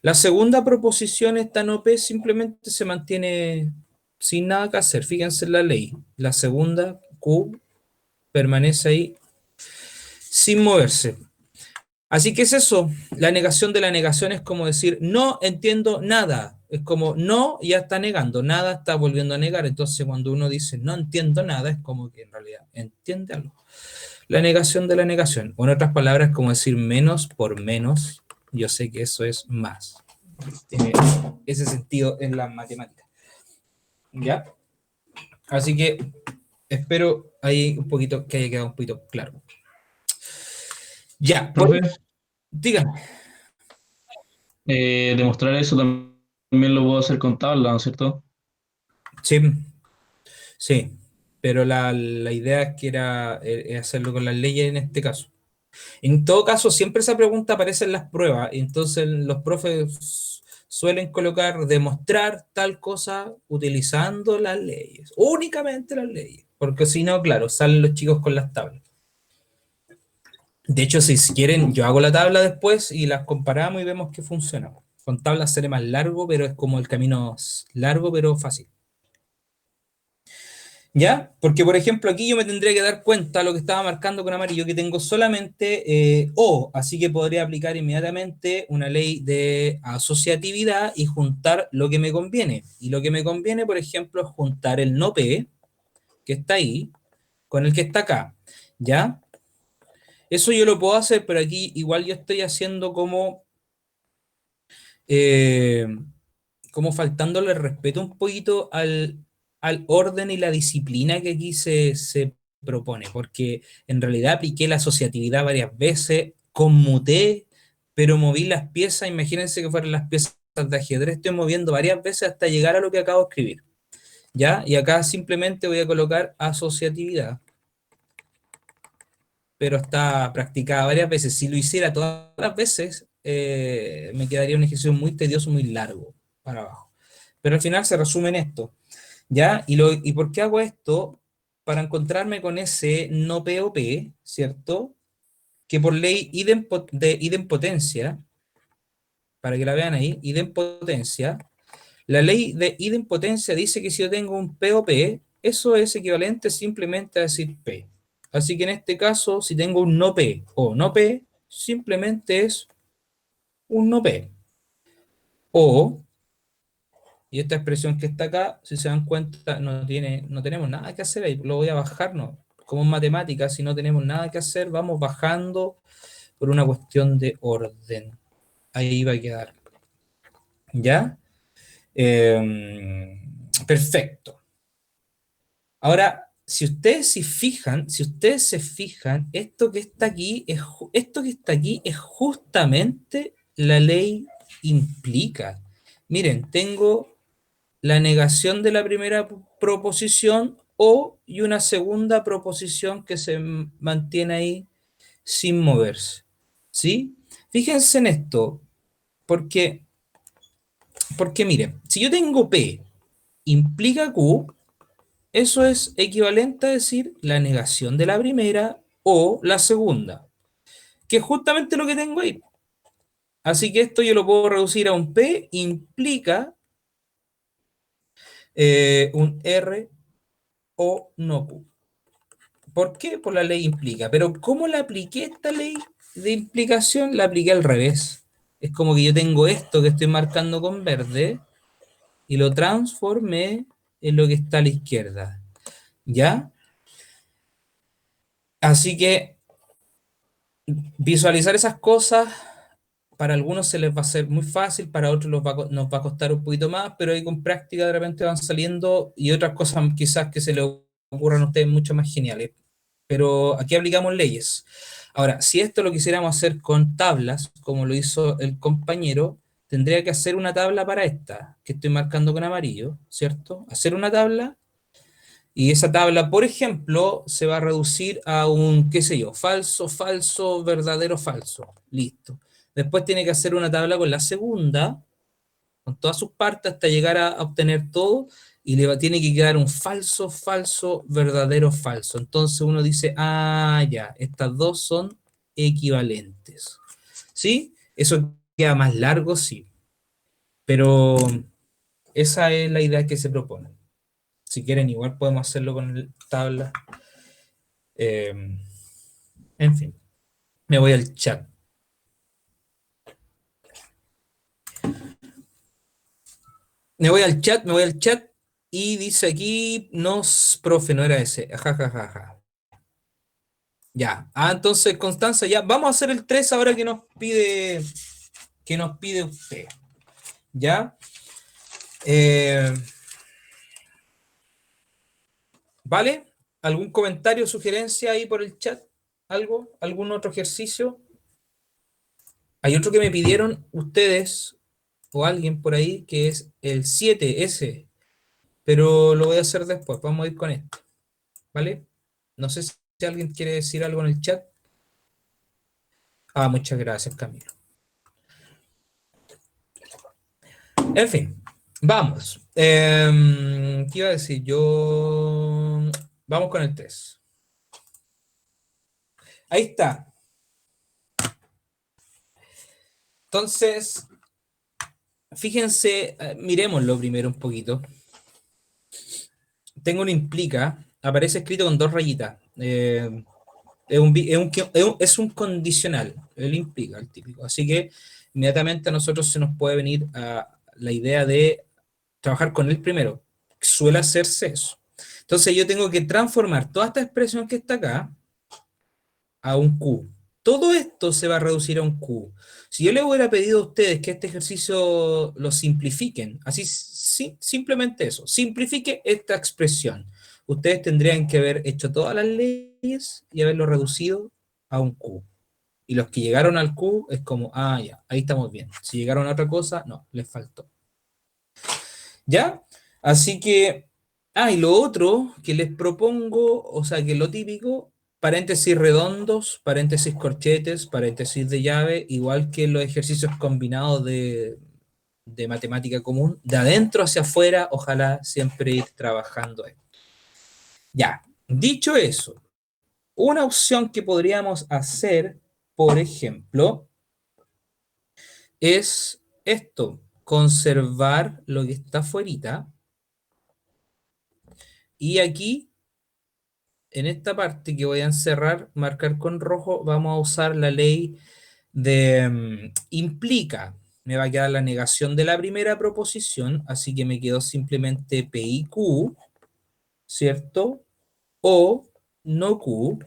La segunda proposición, esta no P, simplemente se mantiene sin nada que hacer. Fíjense en la ley. La segunda, Q, permanece ahí sin moverse. Así que es eso. La negación de la negación es como decir, no entiendo nada. Es como, no, ya está negando, nada está volviendo a negar. Entonces cuando uno dice, no entiendo nada, es como que en realidad entiende algo. La negación de la negación. O en otras palabras, como decir menos por menos. Yo sé que eso es más. Tiene ese sentido en la matemática. ¿Ya? Así que espero ahí un poquito que haya quedado un poquito claro. Ya, Profe, díganme. demostrar eso también lo puedo hacer con tabla, ¿no es cierto? Sí, sí. Pero la idea es que era hacerlo con las leyes en este caso. En todo caso, siempre esa pregunta aparece en las pruebas, y entonces los profes suelen colocar demostrar tal cosa utilizando las leyes, únicamente las leyes, porque si no, claro, salen los chicos con las tablas. De hecho, si quieren, yo hago la tabla después y las comparamos y vemos que funciona. Con tablas seré más largo, pero es como el camino largo, pero fácil. ¿Ya? Porque, por ejemplo, aquí yo me tendría que dar cuenta de lo que estaba marcando con amarillo, que tengo solamente O, así que podría aplicar inmediatamente una ley de asociatividad y juntar lo que me conviene. Y lo que me conviene, por ejemplo, es juntar el no P, que está ahí, con el que está acá. ¿Ya? Eso yo lo puedo hacer, pero aquí igual yo estoy haciendo eh, como faltándole respeto un poquito al orden y la disciplina que aquí se propone, porque en realidad apliqué la asociatividad varias veces, conmuté, pero moví las piezas, imagínense que fueran las piezas de ajedrez, estoy moviendo varias veces hasta llegar a lo que acabo de escribir, ¿ya? Y acá simplemente voy a colocar asociatividad, pero está practicada varias veces. Si lo hiciera todas las veces, me quedaría un ejercicio muy tedioso, muy largo para abajo. Pero al final se resume en esto, ¿ya? ¿Y por qué hago esto? Para encontrarme con ese no POP, ¿cierto? Que por ley de idempotencia, para que la vean ahí, idempotencia, la ley de idempotencia dice que si yo tengo un POP, eso es equivalente simplemente a decir P. Así que en este caso, si tengo un no P o no P, simplemente es 1P. O, y esta expresión que está acá, si se dan cuenta, no tenemos nada que hacer ahí, lo voy a bajar, no. Como en matemáticas, si no tenemos nada que hacer, vamos bajando por una cuestión de orden. Ahí va a quedar. ¿Ya? Perfecto. Ahora, si ustedes se fijan, esto que está aquí es justamente la ley implica. Miren, tengo la negación de la primera proposición y una segunda proposición que se mantiene ahí sin moverse. ¿Sí? Fíjense en esto, porque miren, si yo tengo P implica Q, eso es equivalente a decir la negación de la primera o la segunda, que es justamente lo que tengo ahí. Así que esto yo lo puedo reducir a un P implica un R o no Q. ¿Por qué? Por la ley implica. Pero ¿cómo la apliqué esta ley de implicación? La apliqué al revés. Es como que yo tengo esto que estoy marcando con verde y lo transformé en lo que está a la izquierda. ¿Ya? Así que visualizar esas cosas, para algunos se les va a hacer muy fácil, para otros nos va a costar un poquito más, pero ahí con práctica de repente van saliendo y otras cosas quizás que se les ocurran a ustedes mucho más geniales. Pero aquí aplicamos leyes. Ahora, si esto lo quisiéramos hacer con tablas, como lo hizo el compañero, tendría que hacer una tabla para esta, que estoy marcando con amarillo, ¿cierto? Hacer una tabla. Y esa tabla, por ejemplo, se va a reducir a un, qué sé yo, falso, falso, verdadero, falso. Listo. Después tiene que hacer una tabla con la segunda, con todas sus partes, hasta llegar a obtener todo, y tiene que quedar un falso, falso, verdadero, falso. Entonces uno dice, ah, ya, estas dos son equivalentes. ¿Sí? Eso queda más largo, sí. Pero esa es la idea que se propone. Si quieren, igual podemos hacerlo con tabla. En fin, me voy al chat. Me voy al chat y dice aquí, profe, no era ese. Jajajaja. Ya. Ah, entonces, Constanza, ya. Vamos a hacer el 3 ahora que nos pide usted. ¿Ya? ¿Vale? ¿Algún comentario, sugerencia ahí por el chat? ¿Algo? ¿Algún otro ejercicio? Hay otro que me pidieron ustedes o alguien por ahí que es el 7S, pero lo voy a hacer después. Vamos a ir con esto. ¿Vale? No sé si alguien quiere decir algo en el chat. Ah, muchas gracias, Camilo. En fin, vamos. ¿Qué iba a decir? Vamos con el 3. Ahí está. Entonces, fíjense, miremoslo primero un poquito. Tengo un implica, aparece escrito con 2 rayitas. Es un condicional, el implica, el típico. Así que inmediatamente a nosotros se nos puede venir a la idea de trabajar con él primero. Suele hacerse eso. Entonces yo tengo que transformar toda esta expresión que está acá a un Q. Todo esto se va a reducir a un Q. Si yo les hubiera pedido a ustedes que este ejercicio lo simplifiquen, así simplemente eso, simplifique esta expresión. Ustedes tendrían que haber hecho todas las leyes y haberlo reducido a un Q. Y los que llegaron al Q es como, ah, ya, ahí estamos bien. Si llegaron a otra cosa, no, les faltó. ¿Ya? Así que, y lo otro que les propongo, o sea, que lo típico, paréntesis redondos, paréntesis corchetes, paréntesis de llave, igual que los ejercicios combinados de matemática común, de adentro hacia afuera, ojalá siempre ir trabajando esto. Ya, dicho eso, una opción que podríamos hacer, por ejemplo, es esto, conservar lo que está afuerita. Y aquí, en esta parte que voy a encerrar, marcar con rojo, vamos a usar la ley implica, me va a quedar la negación de la primera proposición, así que me quedó simplemente P y Q, ¿cierto? O no Q,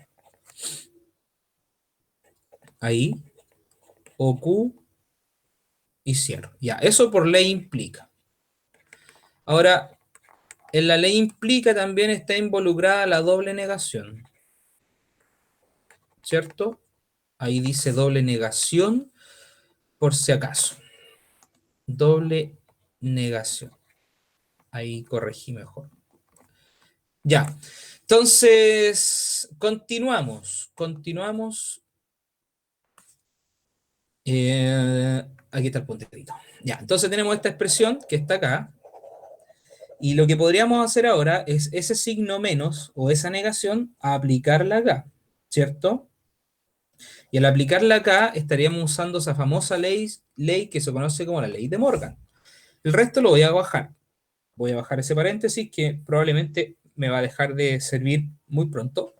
ahí, o Q y cierro. Ya, eso por ley implica. Ahora, en la ley implica también está involucrada la doble negación, ¿cierto? Ahí dice doble negación, por si acaso. Doble negación. Ahí corregí mejor. Ya. Entonces, continuamos. Aquí está el puntito. Ya, entonces tenemos esta expresión que está acá. Y lo que podríamos hacer ahora es ese signo menos o esa negación a aplicarla acá, ¿cierto? Y al aplicarla acá estaríamos usando esa famosa ley que se conoce como la ley de Morgan. El resto lo voy a bajar. Voy a bajar ese paréntesis que probablemente me va a dejar de servir muy pronto.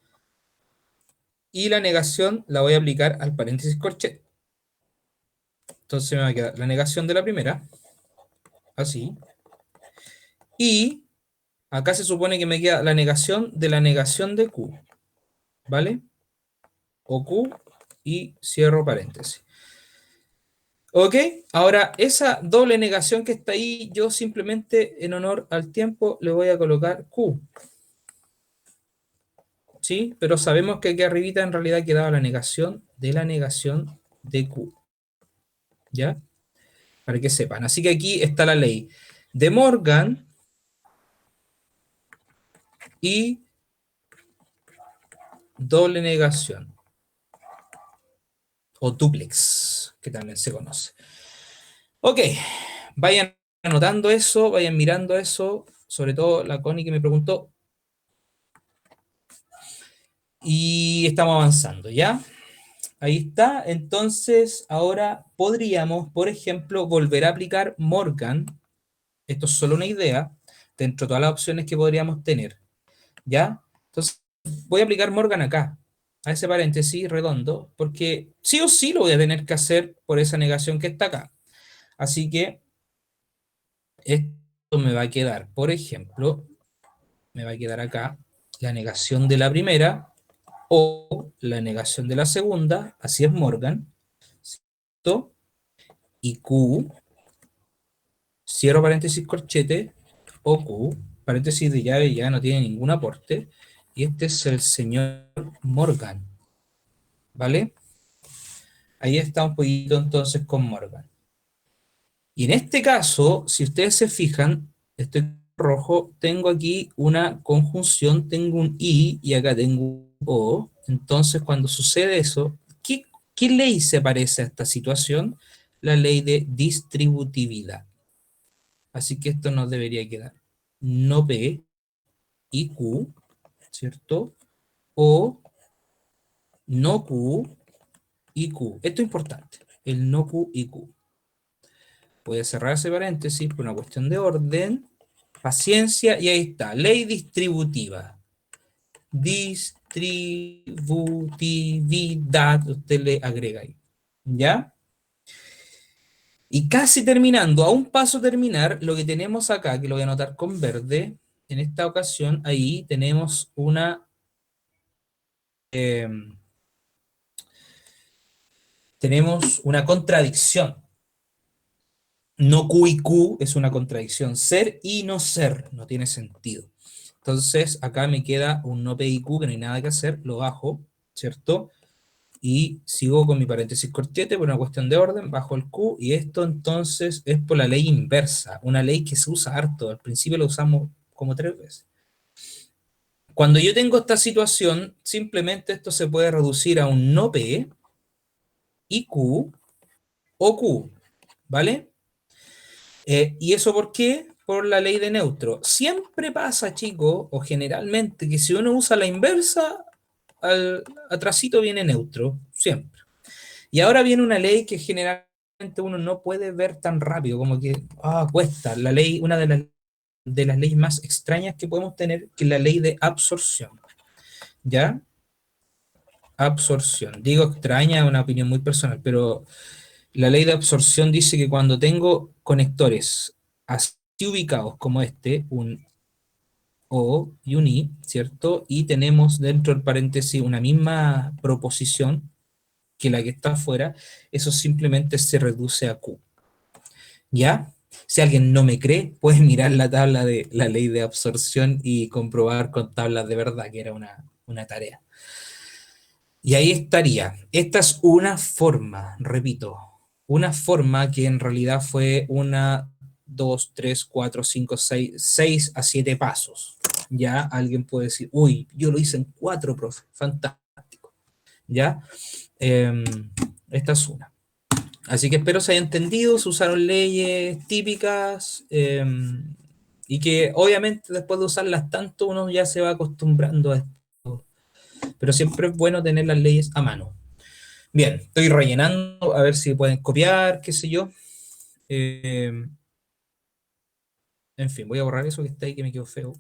Y la negación la voy a aplicar al paréntesis corchete. Entonces me va a quedar la negación de la primera, así. Y acá se supone que me queda la negación de Q, ¿vale? O Q y cierro paréntesis. ¿Ok? Ahora, esa doble negación que está ahí, yo simplemente en honor al tiempo le voy a colocar Q. ¿Sí? Pero sabemos que aquí arribita en realidad quedaba la negación de Q. ¿Ya? Para que sepan. Así que aquí está la ley de Morgan y doble negación. O dúplex, que también se conoce. Ok, vayan anotando eso, vayan mirando eso, sobre todo la Connie que me preguntó. Y estamos avanzando, ¿ya? Ahí está, entonces ahora podríamos, por ejemplo, volver a aplicar Morgan. Esto es solo una idea, dentro de todas las opciones que podríamos tener, ¿ya? Entonces voy a aplicar Morgan acá, a ese paréntesis redondo, porque sí o sí lo voy a tener que hacer por esa negación que está acá. Así que esto me va a quedar, por ejemplo, me va a quedar acá la negación de la primera o la negación de la segunda, así es Morgan, ¿cierto? Y Q, cierro paréntesis corchete, o Q, paréntesis de llave ya no tiene ningún aporte, y este es el señor Morgan, ¿vale? Ahí está un poquito entonces con Morgan. Y en este caso, si ustedes se fijan, estoy rojo, tengo aquí una conjunción, tengo un I y acá tengo un O. Entonces, cuando sucede eso, ¿qué ley se parece a esta situación? La ley de distributividad. Así que esto nos debería quedar no P y Q, ¿cierto? O no Q y Q. Esto es importante, el no Q y Q. Voy a cerrar ese paréntesis por una cuestión de orden, paciencia, y ahí está, ley distributiva. Distributividad, usted le agrega ahí, ¿ya? Y casi terminando, a un paso terminar, lo que tenemos acá, que lo voy a anotar con verde, en esta ocasión, ahí tenemos una... tenemos una contradicción. No Q y Q es una contradicción. Ser y no ser no tiene sentido. Entonces, acá me queda un no P y Q que no hay nada que hacer, lo bajo, ¿cierto? Y sigo con mi paréntesis corchete por una cuestión de orden, bajo el Q, y esto entonces es por la ley inversa, una ley que se usa harto, al principio lo usamos como 3 veces. Cuando yo tengo esta situación, simplemente esto se puede reducir a un no P y Q o Q, ¿vale? ¿Y eso por qué? Por la ley de neutro. Siempre pasa, chicos, o generalmente, que si uno usa la inversa, atrasito viene neutro, siempre. Y ahora viene una ley que generalmente uno no puede ver tan rápido, como que cuesta. La ley, una de las leyes más extrañas que podemos tener, que es la ley de absorción. ¿Ya? absorción. Digo extraña, es una opinión muy personal, pero la ley de absorción dice que cuando tengo conectores así ubicados como este, un O y un I, ¿cierto? Y tenemos dentro del paréntesis una misma proposición que la que está afuera, eso simplemente se reduce a Q. ¿Ya? Si alguien no me cree, puede mirar la tabla de la ley de absorción y comprobar con tablas de verdad, que era una tarea. Y ahí estaría. Esta es una forma, repito, una forma que en realidad fue 1, 2, 3, 4, 5, 6 a 7 pasos. Ya alguien puede decir, uy, yo lo hice en 4, profe, fantástico. ¿Ya? Esta es una. Así que espero se haya entendido, se usaron leyes típicas y que obviamente después de usarlas tanto uno ya se va acostumbrando a esto. Pero siempre es bueno tener las leyes a mano. Bien, estoy rellenando, a ver si pueden copiar, qué sé yo. En fin, voy a borrar eso que está ahí que me quedó feo.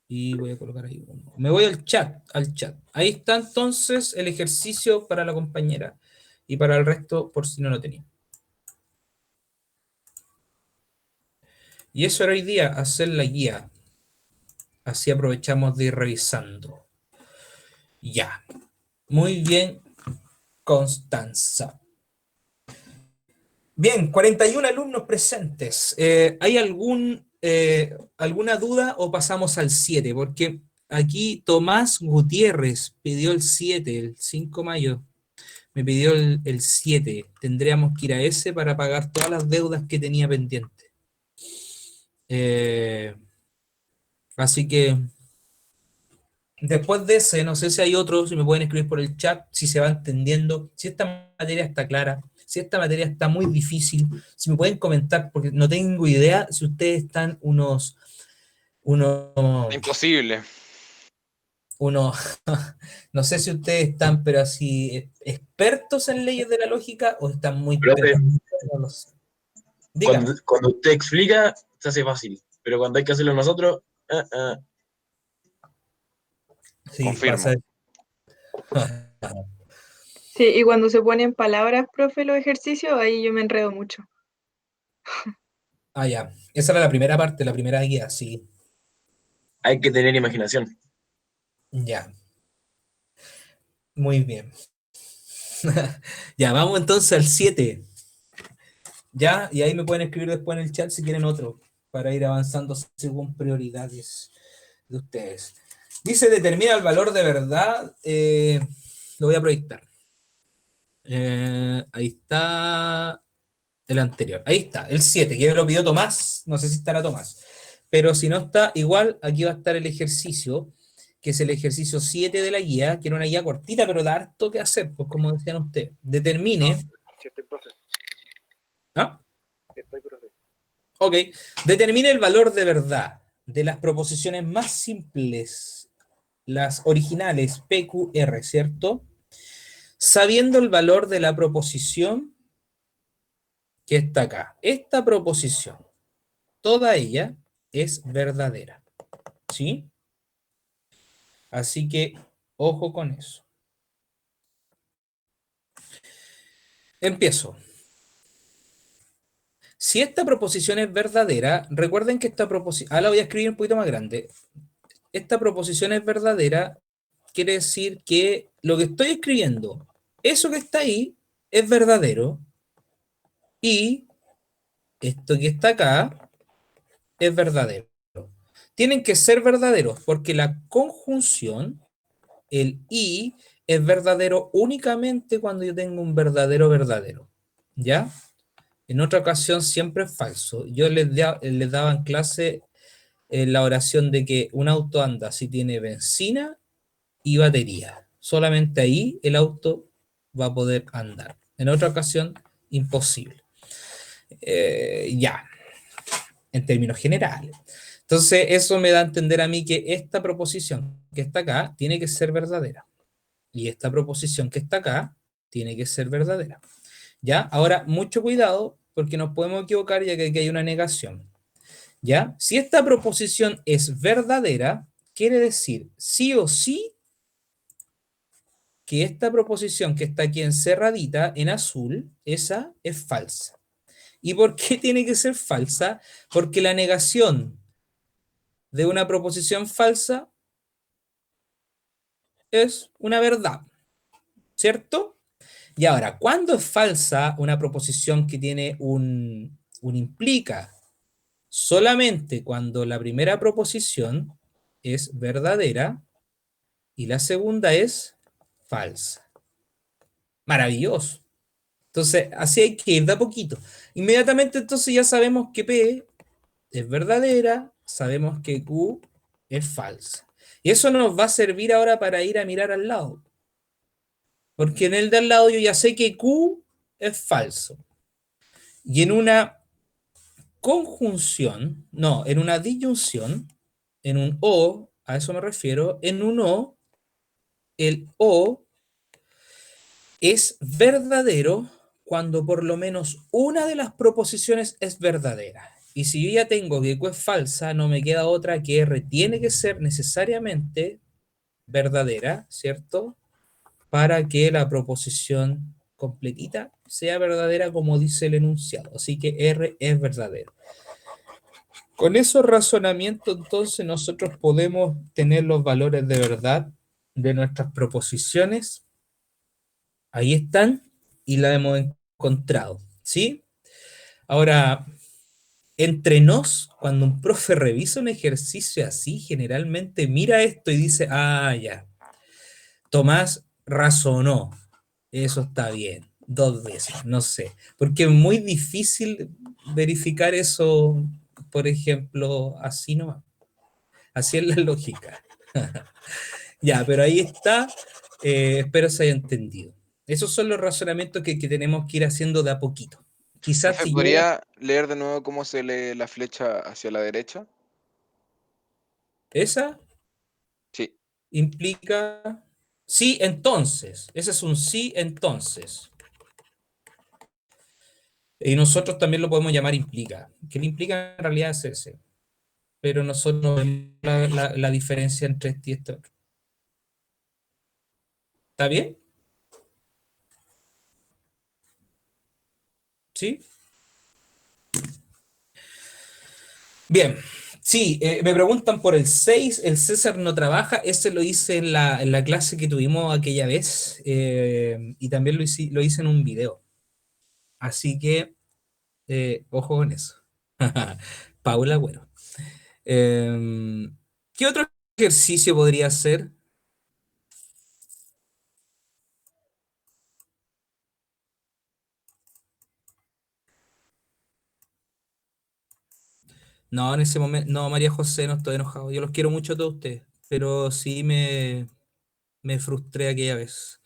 Y voy a colocar ahí uno. Me voy al chat, Ahí está entonces el ejercicio para la compañera y para el resto por si no lo tenía. Y eso era hoy día, hacer la guía. Así aprovechamos de ir revisando. Ya. Muy bien, Constanza. Bien, 41 alumnos presentes. ¿Hay alguna duda o pasamos al 7? Porque aquí Tomás Gutiérrez pidió el 7, el 5 de mayo. Me pidió el 7. Tendríamos que ir a ese para pagar todas las deudas que tenía pendientes. Así que después de ese, no sé si hay otros, si me pueden escribir por el chat, si se va entendiendo, si esta materia está clara, si esta materia está muy difícil, si me pueden comentar, porque no tengo idea si ustedes están unos Imposible. no sé si ustedes están, pero así, expertos en leyes de la lógica o están muy Profe, perdidos, no lo sé. Dígame. cuando usted explica, se hace fácil. Pero cuando hay que hacerlo nosotros, Sí, Confirmo. pasa. Sí, y cuando se ponen palabras, profe, los ejercicios, ahí yo me enredo mucho. Ah, ya. Esa era la primera parte, la primera guía, sí. hay que tener imaginación. Ya. Muy bien. Ya, vamos entonces al 7. Ya, y ahí me pueden escribir después en el chat si quieren otro, para ir avanzando según prioridades de ustedes. Dice, determina el valor de verdad. Lo voy a proyectar. Ahí está el anterior. Ahí está, el 7, que lo pidió Tomás. No sé si estará Tomás. Pero si no está, igual aquí va a estar el ejercicio, que es el ejercicio 7 de la guía, que era una guía cortita, pero da harto que hacer, pues como decían ustedes. Determine. Sí, estoy, profe. ¿Ah? Estoy, profe. Ok. Determine el valor de verdad de las proposiciones más simples, las originales PQR, ¿cierto? Sabiendo el valor de la proposición que está acá. Esta proposición, toda ella es verdadera. ¿Sí? Así que, ojo con eso. Empiezo. Si esta proposición es verdadera, recuerden que esta proposición, ahora la voy a escribir un poquito más grande. Esta proposición es verdadera, quiere decir que lo que estoy escribiendo, eso que está ahí, es verdadero, y esto que está acá es verdadero. Tienen que ser verdaderos, porque la conjunción, el y, es verdadero únicamente cuando yo tengo un verdadero. ¿Ya? En otra ocasión siempre es falso. Yo les daba en clase la oración de que un auto anda si tiene benzina y batería. Solamente ahí el auto va a poder andar. En otra ocasión, imposible. Ya, en términos generales. Entonces, eso me da a entender a mí que esta proposición que está acá tiene que ser verdadera. Y esta proposición que está acá tiene que ser verdadera. ¿Ya? Ahora, mucho cuidado porque nos podemos equivocar ya que aquí hay una negación. ¿Ya? Si esta proposición es verdadera, quiere decir sí o sí que esta proposición que está aquí encerradita en azul, esa es falsa. ¿Y por qué tiene que ser falsa? Porque la negación de una proposición falsa es una verdad, ¿cierto? Y ahora, ¿cuándo es falsa una proposición que tiene un implica? Solamente cuando la primera proposición es verdadera y la segunda es falsa. Maravilloso. Entonces, así hay que ir de a poquito. Inmediatamente entonces ya sabemos que P es verdadera, sabemos que Q es falsa. Y eso nos va a servir ahora para ir a mirar al lado. Porque en el de al lado yo ya sé que Q es falso. Y en una conjunción, no, en una disyunción, en un O, a eso me refiero, en un O, el O es verdadero cuando por lo menos una de las proposiciones es verdadera. Y si yo ya tengo que Q es falsa, no me queda otra que R tiene que ser necesariamente verdadera, ¿cierto? Para que la proposición completita sea verdadera como dice el enunciado. Así que R es verdadero. Con esos razonamientos, entonces, nosotros podemos tener los valores de verdad de nuestras proposiciones. Ahí están y la hemos encontrado, ¿sí? Ahora, entre nos, cuando un profe revisa un ejercicio así, generalmente mira esto y dice, ah, ya, Tomás razonó, eso está bien, 2 veces, no sé, porque es muy difícil verificar eso, por ejemplo, así nomás, así es la lógica. Ya, pero ahí está, espero se haya entendido. Esos son los razonamientos que tenemos que ir haciendo de a poquito. Quizás Profe, si yo... ¿podría leer de nuevo cómo se lee la flecha hacia la derecha? Esa Sí. implica sí, entonces. Ese es un sí, entonces. Y nosotros también lo podemos llamar implica. Que el implica en realidad es ese. Pero nosotros no vemos la diferencia entre este y este otro. ¿Está bien? ¿Sí? Bien. Sí, me preguntan por el 6, el César no trabaja, ese lo hice en la clase que tuvimos aquella vez y también lo hice en un video. Así que, ojo con eso. Paula, bueno. ¿Qué otro ejercicio podría hacer? No, en ese momento, no, María José, no estoy enojado. Yo los quiero mucho a todos ustedes, pero sí me frustré aquella vez.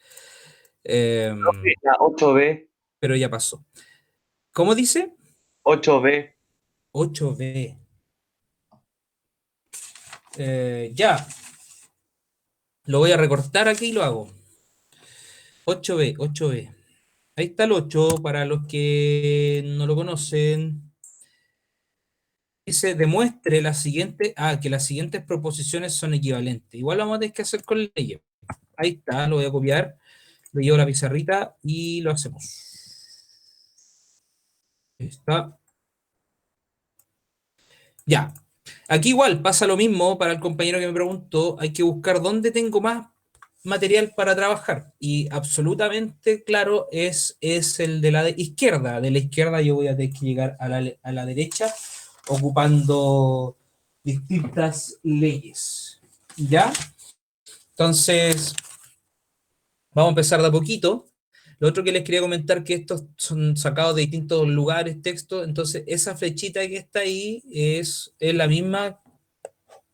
Em, La 8B, pero ya pasó. ¿Cómo dice? 8B. 8B. Ya, lo voy a recortar aquí y lo hago. 8B, 8B. Ahí está el 8 para los que no lo conocen. Dice, demuestre que las siguientes proposiciones son equivalentes. Igual vamos a tener que hacer con leyes. Ahí está, lo voy a copiar, lo llevo a la pizarrita y lo hacemos. Ahí está. Ya. Aquí igual pasa lo mismo para el compañero que me preguntó, hay que buscar dónde tengo más material para trabajar. Y absolutamente claro es el de la izquierda. De la izquierda yo voy a tener que llegar a la derecha ocupando distintas leyes. ¿Ya? Entonces, vamos a empezar de a poquito. Lo otro que les quería comentar que estos son sacados de distintos lugares, textos, entonces esa flechita que está ahí es la misma,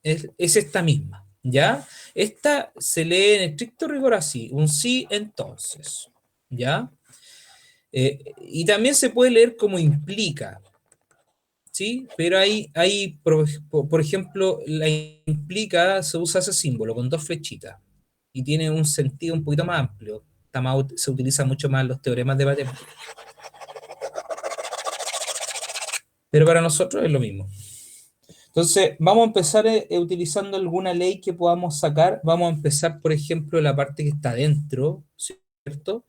es esta misma, ¿ya? Esta se lee en estricto rigor así, un sí entonces, ¿ya? Y también se puede leer como implica, ¿sí? Pero hay por ejemplo, la implica se usa ese símbolo con 2 flechitas y tiene un sentido un poquito más amplio. Se utiliza mucho más en los teoremas de matemáticas. Pero para nosotros es lo mismo. Entonces, vamos a empezar utilizando alguna ley que podamos sacar. Vamos a empezar, por ejemplo, la parte que está adentro, ¿cierto?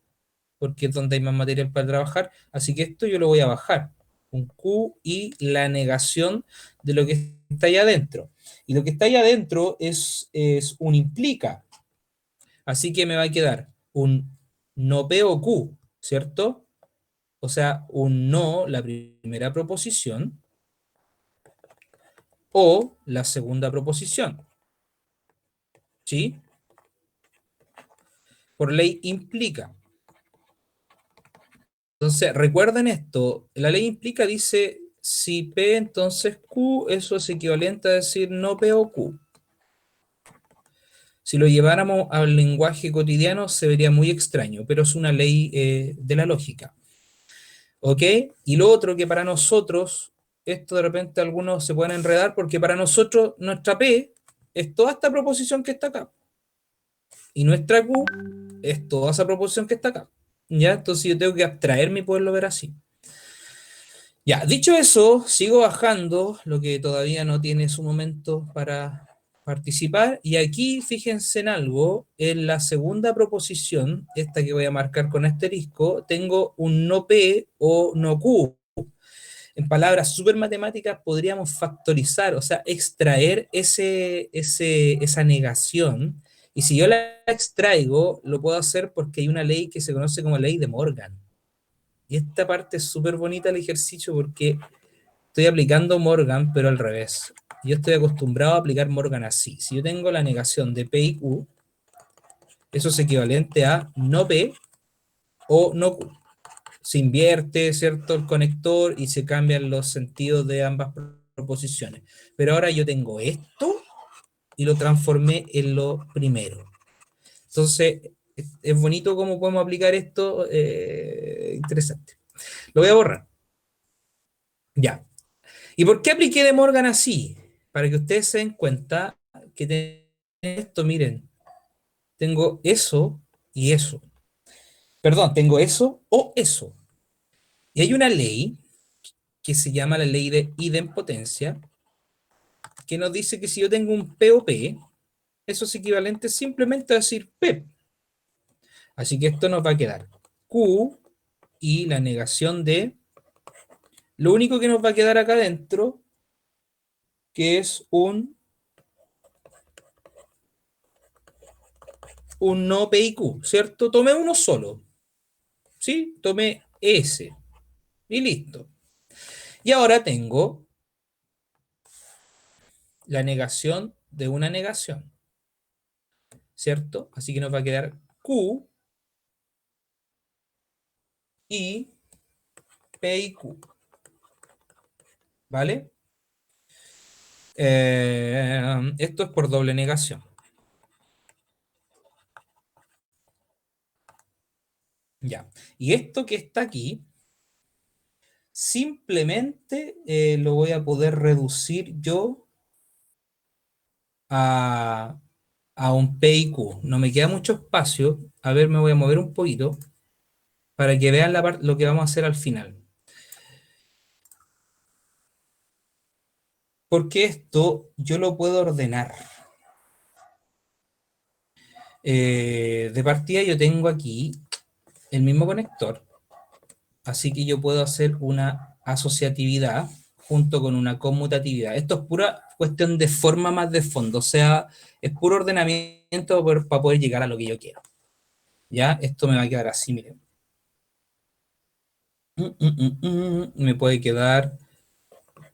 Porque es donde hay más material para trabajar. Así que esto yo lo voy a bajar. Un Q y la negación de lo que está ahí adentro. Y lo que está ahí adentro es un implica. Así que me va a quedar un no P o Q, ¿cierto? O sea, un no, la primera proposición, o la segunda proposición. ¿Sí? Por ley implica. Entonces, recuerden esto, la ley implica dice, si P entonces Q, eso es equivalente a decir no P o Q. Si lo lleváramos al lenguaje cotidiano se vería muy extraño, pero es una ley de la lógica. ¿Ok? Y lo otro que para nosotros, esto de repente algunos se pueden enredar porque para nosotros nuestra P es toda esta proposición que está acá. Y nuestra Q es toda esa proposición que está acá. ¿Ya? Entonces yo tengo que abstraerme y poderlo ver así. Ya, dicho eso, sigo bajando, lo que todavía no tiene su momento para participar. Y aquí, fíjense en algo, en la segunda proposición, esta que voy a marcar con asterisco, tengo un no P o no Q. En palabras súper matemáticas podríamos factorizar, o sea, extraer esa negación. Y si yo la extraigo, lo puedo hacer porque hay una ley que se conoce como ley de Morgan. Y esta parte es súper bonita el ejercicio porque estoy aplicando Morgan, pero al revés. Yo estoy acostumbrado a aplicar Morgan así. Si yo tengo la negación de P y Q, eso es equivalente a no P o no Q. Se invierte, ¿cierto?, el conector y se cambian los sentidos de ambas proposiciones. Pero ahora yo tengo esto y lo transformé en lo primero. Entonces, es bonito cómo podemos aplicar esto, interesante. Lo voy a borrar. Ya. ¿Y por qué apliqué de Morgan así? Para que ustedes se den cuenta que esto, miren, tengo eso y eso. Perdón, tengo eso o eso. Y hay una ley que se llama la ley de idempotencia, que nos dice que si yo tengo un P o P, eso es equivalente simplemente a decir P. Así que esto nos va a quedar Q y la negación de... Lo único que nos va a quedar acá adentro, que es un no P y Q, ¿cierto? Tomé uno solo, ¿sí? Tomé ese y listo. Y ahora tengo la negación de una negación, ¿cierto? Así que nos va a quedar Q y P y Q, ¿vale? Esto es por doble negación. Ya. Y esto que está aquí, simplemente lo voy a poder reducir yo a un P y Q. No me queda mucho espacio. A ver, me voy a mover un poquito para que vean lo que vamos a hacer al final. Porque esto yo lo puedo ordenar. De partida yo tengo aquí el mismo conector. Así que yo puedo hacer una asociatividad junto con una conmutatividad. Esto es pura cuestión de forma más de fondo, o sea, es puro ordenamiento para poder llegar a lo que yo quiero. ¿Ya? Esto me va a quedar así, miren. Me puede quedar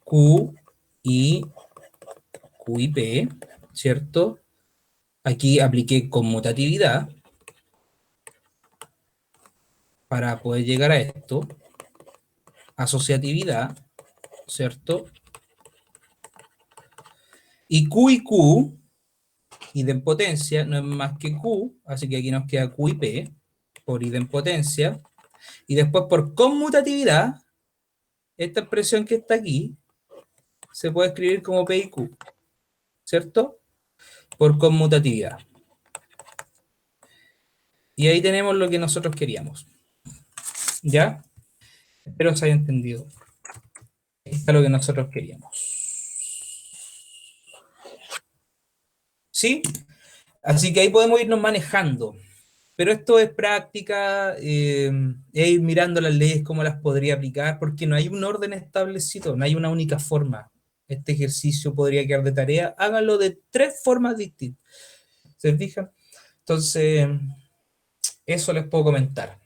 Q y P, ¿cierto? Aquí apliqué conmutatividad para poder llegar a esto. Asociatividad, ¿cierto? Y Q, idempotencia, no es más que Q, así que aquí nos queda Q y P, por idempotencia. Y después por conmutatividad, esta expresión que está aquí, se puede escribir como P y Q, ¿cierto? Por conmutatividad. Y ahí tenemos lo que nosotros queríamos. ¿Ya? Espero se haya entendido. Ahí está lo que nosotros queríamos. ¿Sí? Así que ahí podemos irnos manejando. Pero esto es práctica, es ir mirando las leyes, cómo las podría aplicar, porque no hay un orden establecido, no hay una única forma. Este ejercicio podría quedar de tarea. Háganlo de 3 formas distintas. ¿Se fijan? Entonces, eso les puedo comentar.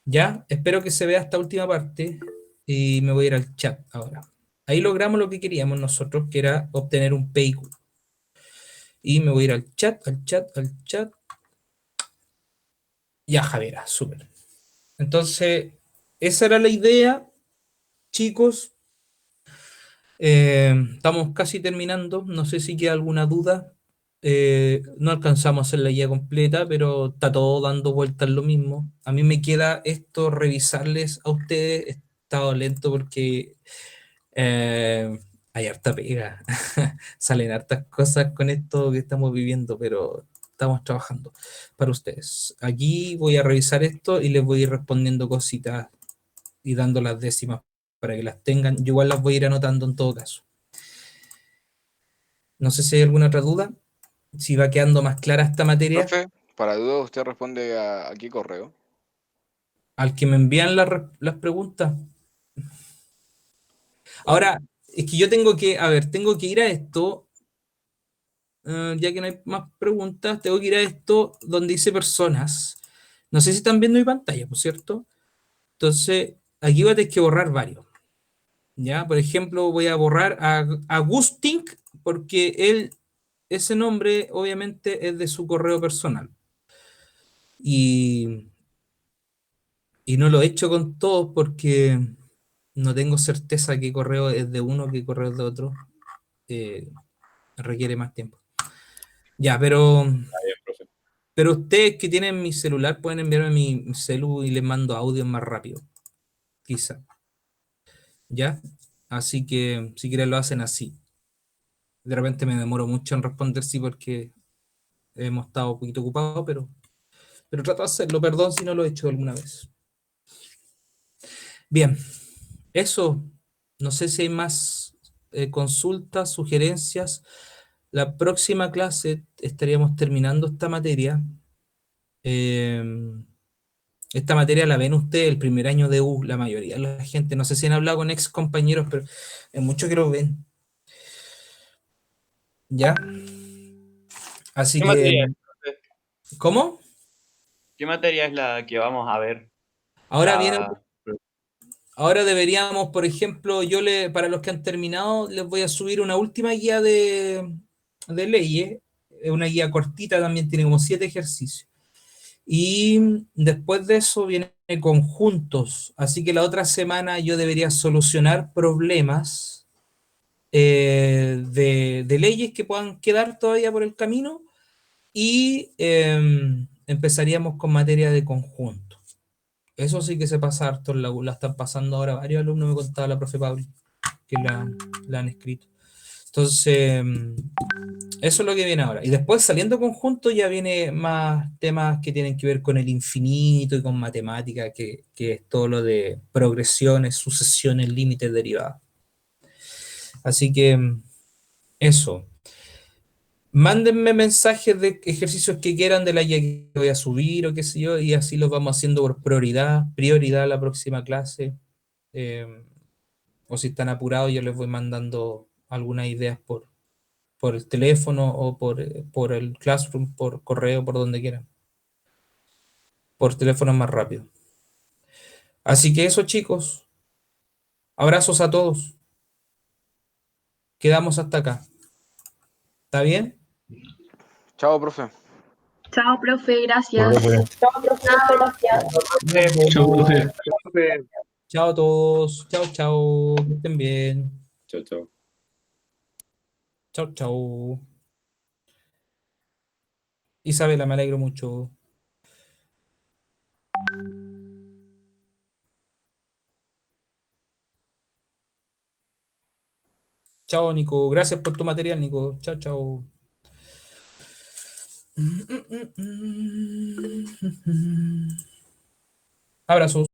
¿Ya? Espero que se vea esta última parte y me voy a ir al chat ahora. Ahí logramos lo que queríamos nosotros, que era obtener un PIQ. Y me voy a ir al chat, al chat, al chat. Ya, Javiera, súper. Entonces, esa era la idea, chicos. Estamos casi terminando. No sé si queda alguna duda. No alcanzamos a hacer la guía completa, pero está todo dando vueltas lo mismo. A mí me queda esto revisarles a ustedes. He estado lento porque hay harta pega. Salen hartas cosas con esto que estamos viviendo, pero estamos trabajando para ustedes. Aquí voy a revisar esto y les voy a ir respondiendo cositas y dando las décimas para que las tengan. Yo igual las voy a ir anotando en todo caso. No sé si hay alguna otra duda. Si va quedando más clara esta materia. Profe, para duda, usted responde a qué correo. Al que me envían las preguntas. Ahora, es que yo tengo que, a ver, tengo que ir a esto, ya que no hay más preguntas, tengo que ir a esto donde dice personas. No sé si están viendo mi pantalla, por cierto. Entonces, aquí voy a tener que borrar varios. ¿Ya? Por ejemplo, voy a borrar a Agustín, porque ese nombre obviamente es de su correo personal. Y no lo he hecho con todos porque no tengo certeza qué correo es de uno, qué correo es de otro. Requiere más tiempo. Ya, pero ustedes que tienen mi celular pueden enviarme mi celu y les mando audio más rápido. Quizá. ¿Ya? Así que si quieren lo hacen así. De repente me demoro mucho en responder sí porque hemos estado un poquito ocupados, pero trato de hacerlo. Perdón si no lo he hecho alguna vez. Bien, eso. No sé si hay más consultas, sugerencias. La próxima clase estaríamos terminando esta materia. Esta materia la ven ustedes el primer año de U, la mayoría de la gente. No sé si han hablado con ex compañeros, pero hay muchos que lo ven. ¿Ya? Así ¿Qué que, materia es, profe? ¿cómo? ¿Qué materia es la que vamos a ver? Ahora viene, La... ahora deberíamos, por ejemplo, para los que han terminado, les voy a subir una última guía de leyes, una guía cortita también, tiene como 7 ejercicios. Y después de eso vienen conjuntos, así que la otra semana yo debería solucionar problemas de leyes que puedan quedar todavía por el camino y empezaríamos con materia de conjunto. Eso sí que se pasa harto en la U, la están pasando ahora varios alumnos, me contaba la profe Pauli, que la han escrito. Entonces, eso es lo que viene ahora. Y después, saliendo conjunto, ya viene más temas que tienen que ver con el infinito y con matemática, que es todo lo de progresiones, sucesiones, límites, derivadas. Así que, eso. Mándenme mensajes de ejercicios que quieran de la guía que voy a subir o qué sé yo, y así los vamos haciendo por prioridad la próxima clase. O si están apurados, yo les voy mandando algunas ideas por el teléfono o por el Classroom, por correo, por donde quieran. Por teléfono es más rápido. Así que eso, chicos. Abrazos a todos. Quedamos hasta acá. ¿Está bien? Chao, profe. Chao, profe, gracias. Chao, profe. Profe, Chao a todos. Chao, chao. Que estén bien. Chao, chao. Chao, chao. Isabela, me alegro mucho. Chao, Nico. Gracias por tu material, Nico. Chao, chao. Abrazos.